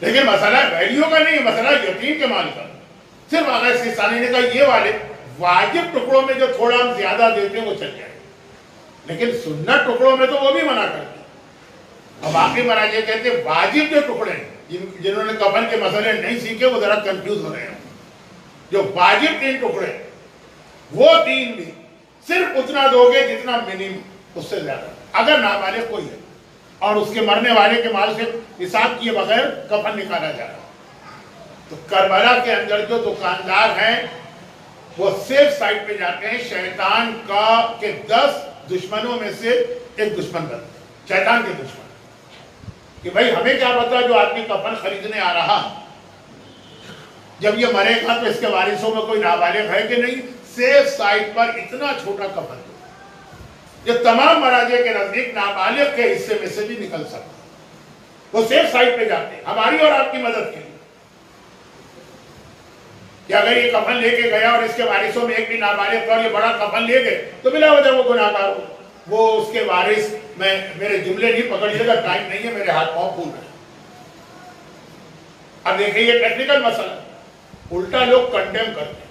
لیکن مسئلہ ویلیو کا نہیں، مسئلہ یتیم کے مال کا. صرف آغا سیستانی نے کہا یہ والے واجب ٹکڑوں میں جو تھوڑا ہم زیادہ دیتے ہیں وہ چل جائے، لیکن سنت ٹکڑوں میں تو وہ بھی منع کرتے ہیں. اور باقی مراجع کہتے ہیں واجب جو ٹکڑے ہیں جنہوں نے کفن کے مسئلے نہیں سیکھے وہ ذرا کنفیوز ہو رہے ہیں. جو واجب 3 ٹکڑے وہ 3 بھی صرف اتنا دو گے جتنا منیمم، اس سے زیادہ اگر نابالغ کوئی ہے اور اس کے مرنے والے کے مال سے حساب کیے بغیر کفن نکالا جا رہا. تو کربلا کے اندر جو دکاندار ہیں وہ سیف سائٹ پہ جاتے ہیں شیطان کا کہ 10 دشمنوں میں سے ایک دشمن بنتے ہیں، شیطان کے دشمن، کہ بھائی ہمیں کیا پتا جو آدمی کفن خریدنے آ رہا جب یہ مرے گا تو اس کے وارثوں میں کوئی نابالغ ہے کہ نہیں. سیف سائٹ پر اتنا چھوٹا کفن یہ تمام مراجع کے نزدیک نابالغ کے حصے میں سے بھی نکل سکتا. وہ سیف سائٹ پہ جاتے ہیں ہماری اور آپ کی مدد کے لیے کہ اگر یہ کفن لے کے گیا اور اس کے وارثوں میں ایک بھی نابالغ تھا اور یہ بڑا کفن لے گئے تو بلا وجہ وہ گناہ گار ہو. وہ اس کے وارث میں میرے جملے نہیں پکڑیے گا، ٹائم نہیں ہے، میرے ہاتھ پاؤں پھول رہے ہیں. اب دیکھیں یہ ٹیکنیکل مسئلہ الٹا لوگ کنڈیم کرتے ہیں.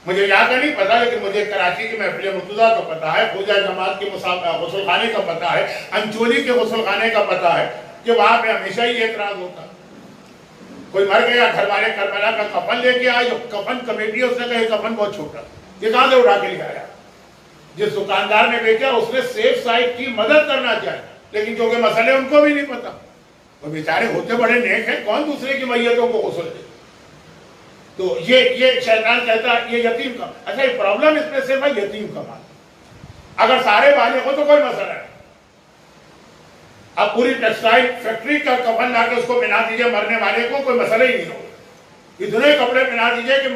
مجھے یہاں کا نہیں پتا لیکن مجھے کراچی کی محفل مرتضیٰ کا پتا ہے، خوجہ جماعت کے غسل خانے کا پتا ہے، انچولی کے غسل خانے کا پتا ہے کہ وہاں پہ ہمیشہ ہی اعتراض ہوتا ہے. کوئی مر گیا گھر والے کربلا کا کفن لے کے آئے، جو کفن کمیٹی ہے اس نے کہا یہ کفن بہت چھوٹا، یہ کہاں سے اٹھا کے لے آیا. جس دکاندار نے بیچا اس نے سیف سائٹ کی مدد کرنا چاہے لیکن کیونکہ مسئلے ان کو بھی نہیں پتا، وہ بیچارے ہوتے بڑے نیک ہیں، کون دوسرے کی میتوں کو غسل دے. تو یہ شیطان کہتا ہے یہ یتیم کا. اچھا یہ پرابلم اس میں صرف ہے یتیم کا مال. اگر سارے بالغ ہو تو کوئی مسئلہ ہے. اب پوری ٹیکسٹائل فیکٹری کا کفن لا کے اس کو پہنا دیجئے مرنے والے کو، کوئی مسئلہ ہی نہیں ہو. اتنے کپڑے پہنا دیجئے کہ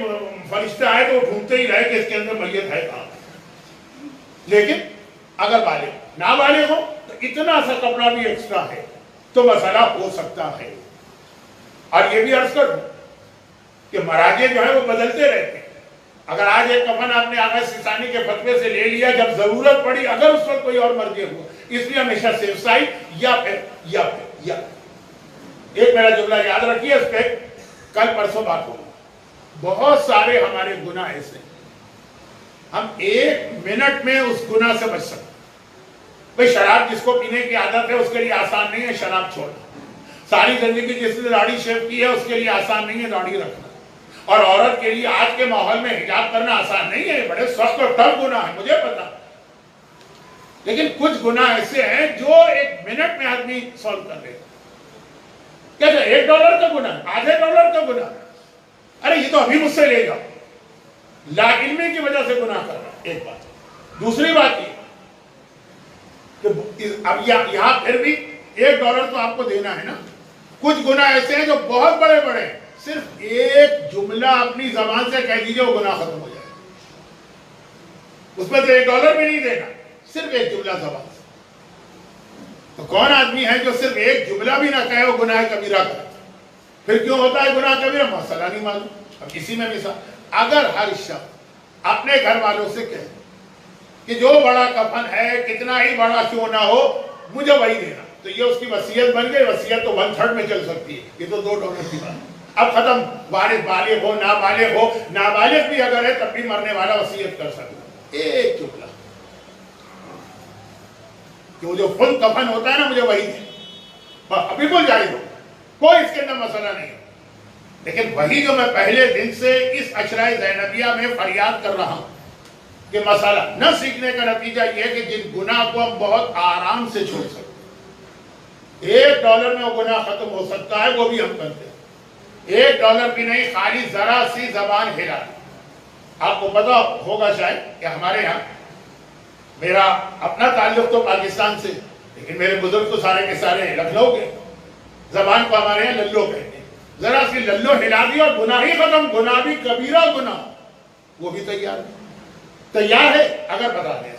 فرشتے آئے تو وہ ڈھونڈتے ہی رہے کہ اس کے اندر میت ہے کہاں. لیکن اگر بالغ نابالغ ہو تو اتنا سا کپڑا بھی ایکسٹرا ہے تو مسئلہ ہو سکتا ہے. اور یہ بھی عرض کر دوں کہ مراجع جو ہے وہ بدلتے رہتے ہیں. اگر آج ایک کفن آپ نے آغا سیستانی کے فتوے سے لے لیا، جب ضرورت پڑی اگر اس وقت کوئی اور مرجع ہوا، اس لیے ہمیشہ سیف سائٹ یا پھر ایک میرا جملہ یاد رکھیے، اس پہ کل پرسوں بات ہوگی. بہت سارے ہمارے گناہ ایسے ہم 1 منٹ میں اس گناہ سے بچ سکتے. بھئی شراب جس کو پینے کی عادت ہے اس کے لیے آسان نہیں ہے شراب چھوڑنا. ساری زندگی جس نے داڑھی شیو کی ہے اس کے لیے آسان نہیں ہے داڑھی رکھنا. اور عورت کے لیے آج کے ماحول میں حجاب کرنا آسان نہیں ہے, بڑے سخت اور ٹف گناہ ہے مجھے پتا. لیکن کچھ گناہ ایسے ہیں جو ایک منٹ میں آدمی سولو کر لے. کہتے ہیں $1 کا گناہ, $0.5 کا گناہ, ارے یہ تو ابھی مجھ سے لے جاؤ. لا علمی کی وجہ سے گناہ کر رہا ہے, ایک بات. دوسری بات یہ کہ اب یہاں پھر بھی $1 تو آپ کو دینا ہے نا. کچھ گناہ ایسے ہیں جو بہت بڑے بڑے ہیں, صرف ایک جملہ اپنی زبان سے کہہ دیجئے وہ گناہ ختم ہو جائے. اس میں تو $1 بھی نہیں دینا, صرف ایک جملہ زبان سے. تو کون آدمی ہے جو صرف ایک جملہ بھی نہ کہے وہ گناہ کبیرہ کرے؟ پھر کیوں ہوتا ہے گناہ کبیرہ؟ مسئلہ نہیں معلوم. اب اسی میں مثال, اگر ہر شخص اپنے گھر والوں سے کہے کہ جو بڑا کفن ہے کتنا ہی بڑا کیوں نہ ہو مجھے وہی دینا, تو یہ اس کی وصیت بن گئی. وصیت تو 1/3 میں چل سکتی ہے, یہ تو $2 کی بات. اب ختم. وارث بالغ ہو نابالغ ہو, نابالغ بھی اگر ہے تب بھی مرنے والا وصیت کر سکتا. ایک جملہ کہ وہ جو فل کفن ہوتا ہے نا مجھے وہی دے, بالکل جائز ہو, کوئی اس کے اندر مسئلہ نہیں. لیکن وہی جو میں پہلے دن سے اس عشرہ زینبیہ میں فریاد کر رہا ہوں کہ مسئلہ نہ سیکھنے کا نتیجہ یہ ہے کہ جن گناہ کو ہم بہت آرام سے چھوڑ سکتے ہیں, $1 میں وہ گناہ ختم ہو سکتا ہے, وہ بھی ہم کرتے ہیں. $1 بھی نہیں, خالی ذرا سی زبان ہلا. آپ کو پتا ہوگا شاید کہ ہمارے یہاں, میرا اپنا تعلق تو پاکستان سے, لیکن میرے بزرگ تو سارے کے سارے لکھنؤ کے, زبان کو ہمارے یہاں للو کہتے ہیں. ذرا سی للو ہلا دی اور گناہ ہی ختم. گناہ بھی کبیرہ گناہ وہ بھی تیار ہے اگر بتا دیں.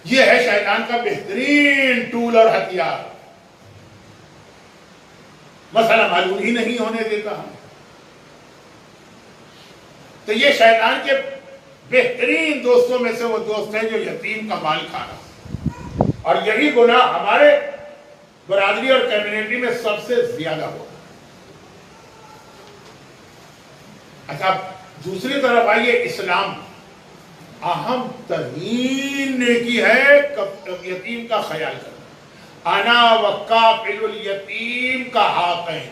یہ ہے شیطان کا بہترین ٹول اور ہتھیار. مسئلہ معلوم ہی نہیں ہونے دیتا ہم. تو یہ شیطان کے بہترین دوستوں میں سے وہ دوست ہے جو یتیم کا مال کھانا. اور یہی گناہ ہمارے برادری اور کمیونٹی میں سب سے زیادہ ہوتا ہے. اچھا دوسری طرف آئیے, اسلام اہم ترین نیکی ہے یتیم کا خیال کرنا. انا وکافل الیتیم کا حاقین.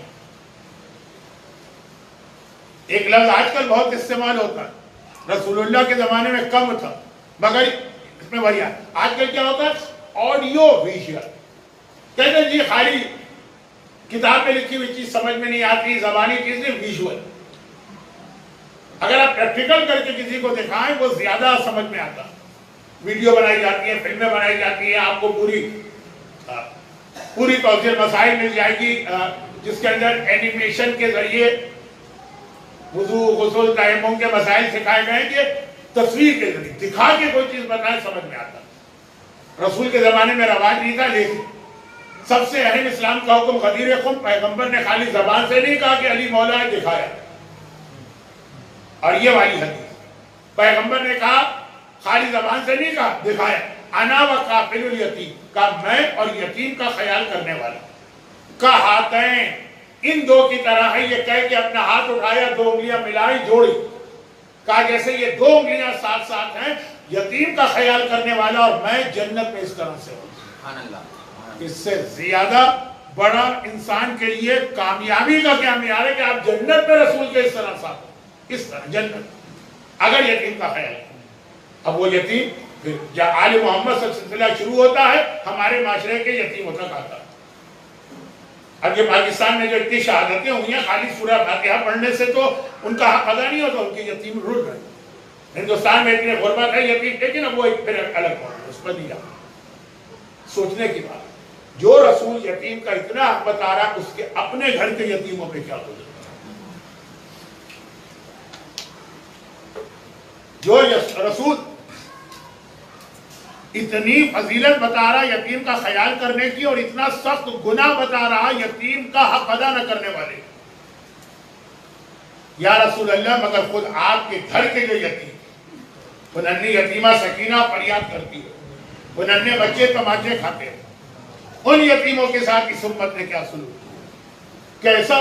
ایک لفظ آج کل بہت استعمال ہوتا ہے, رسول اللہ کے زمانے میں کم تھا, مگر اس میں وہی ہے. آج کل کیا ہوتا ہے, آڈیو ویژول. کہتے ہیں جی خالی کتاب میں لکھی ہوئی چیز سمجھ میں نہیں آتی, زبانی چیز نہیں, ویژول. اگر آپ پریکٹیکل کر کے کسی کو دکھائیں وہ زیادہ سمجھ میں آتا. ویڈیو بنائی جاتی ہے, فلمیں بنائی جاتی ہیں, آپ کو پوری توضیح مسائل مل جائے گی جس کے اندر اینیمیشن کے ذریعے وضو غسل تیمم کے مسائل سکھائے گئے کہ تصویر کے ذریعے دکھا کے کوئی چیز بتائے سمجھ میں آتا. رسول کے زمانے میں رواج نہیں تھا, لیکن سب سے اہم اسلام کا حکم غدیر خم. پیغمبر نے خالی زبان سے نہیں کہا کہ علی مولا ہے, دکھایا. اور یہ والی حدیث پیغمبر نے کہا خالی زبان سے نہیں کہا, دکھایا. انا وکافل الیتیم, کہا میں اور یتیم کا خیال کرنے والا. کا ہاتھیں ان دو کی طرح ہے, یہ کہہ کہ اپنا ہاتھ اٹھایا, 2 انگلیاں ملائی جوڑی. کہا جیسے یہ 2 انگلیاں ساتھ ساتھ ہیں, یتیم کا خیال کرنے والا اور میں جنت میں اس طرح سے ہوں. سبحان اللہ. اس سے زیادہ بڑا انسان کے لیے کامیابی کا کیا معیار ہے کہ آپ جنت میں رسول کے اس طرح ساتھ, اس طرح جنت, اگر یتیم کا خیال. اب وہ یتیم پھر آل محمد سے سلسلہ شروع ہوتا ہے, ہمارے معاشرے کے یتیموں تک آتا ہے. اب یہ پاکستان میں جو اتنی شہادتیں ہوئی ہیں خالی سورہ فاتحہ پڑھنے سے تو ان کا حق ادا نہیں ہوتا, ان کے یتیم رول رہے. ہندوستان میں اتنے غربت ہے یتیم, لیکن اب وہ ایک پھر الگ موضوع, اس پر نہیں جاتا. سوچنے کی بات, جو رسول یتیم کا اتنا حق بتا رہا, اس کے اپنے گھر کے یتیموں پہ کیا ہو جاتا. جو رسول اتنی فضیلت بتا رہا یتیم کا خیال کرنے کی, اور اتنا سخت گناہ بتا رہا یتیم کا حق ادا نہ کرنے والے. یا رسول اللہ مگر خود آپ کے گھر کے جو یتیم, وہ ننھی یتیمہ سکینہ فریاد کرتی ہے, وہ ننھے بچے تماچے کھاتے ہیں, ان یتیموں کے ساتھ اس امت نے کیا سلوک, کیسا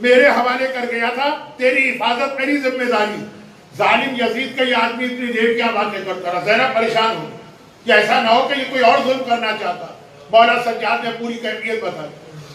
میرے حوالے کر گیا تھا، تیری حفاظت میری ذمہ داری۔ ظالم یزید کا یہ آدمی اتنی دیر کیا باتیں کرتا رہا، زینب پریشان ہو کہ ایسا نہ ہو کہ یہ کوئی اور ظلم کرنا چاہتا۔ مولا سجاد نے پوری کیفیت بتائی۔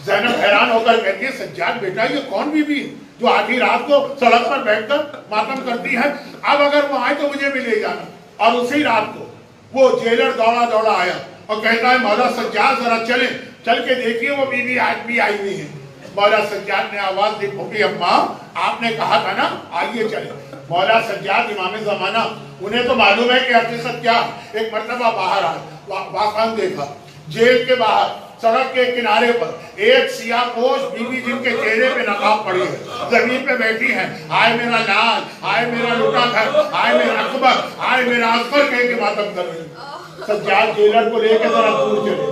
زینب حیران ہو کر کہتی ہے سجاد بیٹا یہ کون بی بی جو آدھی رات کو سڑک پر بیٹھ کر ماتم کرتی ہے؟ اب اگر وہ آئے تو مجھے بھی لے جانا۔ اور اسی رات کو وہ جیلر دوڑا دوڑا آیا اور کہتا ہے مولا سجاد ذرا چلیں، چل کے دیکھیے وہ بی بی آج بھی آئی ہوئی ہے۔ مولا سجاد نے آواز دی پھوپھی اماں آپ نے کہا تھا نا آئیے چلیں۔ مولا سجاد امام زمانہ، انہیں تو معلوم ہے کہ حقیقت کیا۔ ایک مرتبہ باہر آئے، واقعاً دیکھا جیل کے باہر سڑک کے کنارے پر ایک سیاہ پوش بی بی جن کے چہرے پہ نقاب پڑی ہے، زمین پہ بیٹھی ہیں۔ آئے میرا لال، آئے میرا لوٹا گھر، آئے میرا اکبر، آئے میرا اکبر کہہ کے ماتم کر رہے ہیں۔ سجاد جیلر کو لے کے ذرا دور چلے۔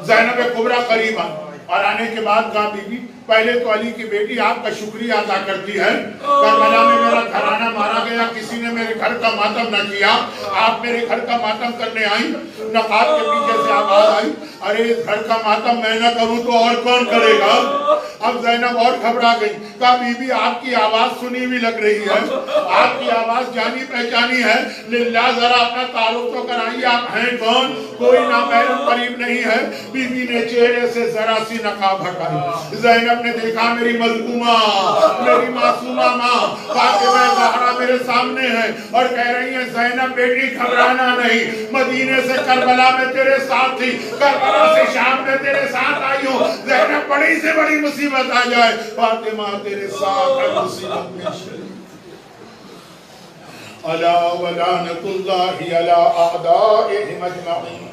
زینب کبریٰ قریب آئی اور آنے کے بعد کہا بی بی پہلے تو علی کی بیٹی آپ کا شکریہ ادا کرتی ہے، کربلا میں میرا گھرانہ مارا گیا، کسی نے میرے گھر کا ماتم نہ کیا، آپ میرے گھر کا ماتم کرنے آئیں۔ نقاب کے پیچھے سے آواز آئی ارے اس گھر کا ماتم میں نہ کروں تو اور کون کرے گا؟ اب زینب اور گھبرا گئی، کہا بی بی آپ کی آواز سنی بھی لگ رہی ہے، آپ کی آواز جانی پہچانی ہے، للہ ذرا اپنا تعارف تو کرائیے آپ ہیں کون؟ کوئی نامحرم قریب نہیں ہے۔ بی بی نے چہرے سے ذرا سی نقاب ہٹائی۔ زینب نے دیکھا میری مظلومہ، میری معصومہ ماں فاطمہ زہرا میرے سامنے ہے اور کہہ رہی ہیں زینب بیٹی گھبرانا نہیں، مدینے سے کربلا میں تیرے ساتھ تھی، کربلا سے شام میں تیرے ساتھ آئی ہوں، زینب بڑی سے بڑی مصیبت آ جائے فاطمہ تیرے ساتھ ہے مصیبت میں شریک۔ الا ولعنۃ اللہ علی اعدائہم اجمعین۔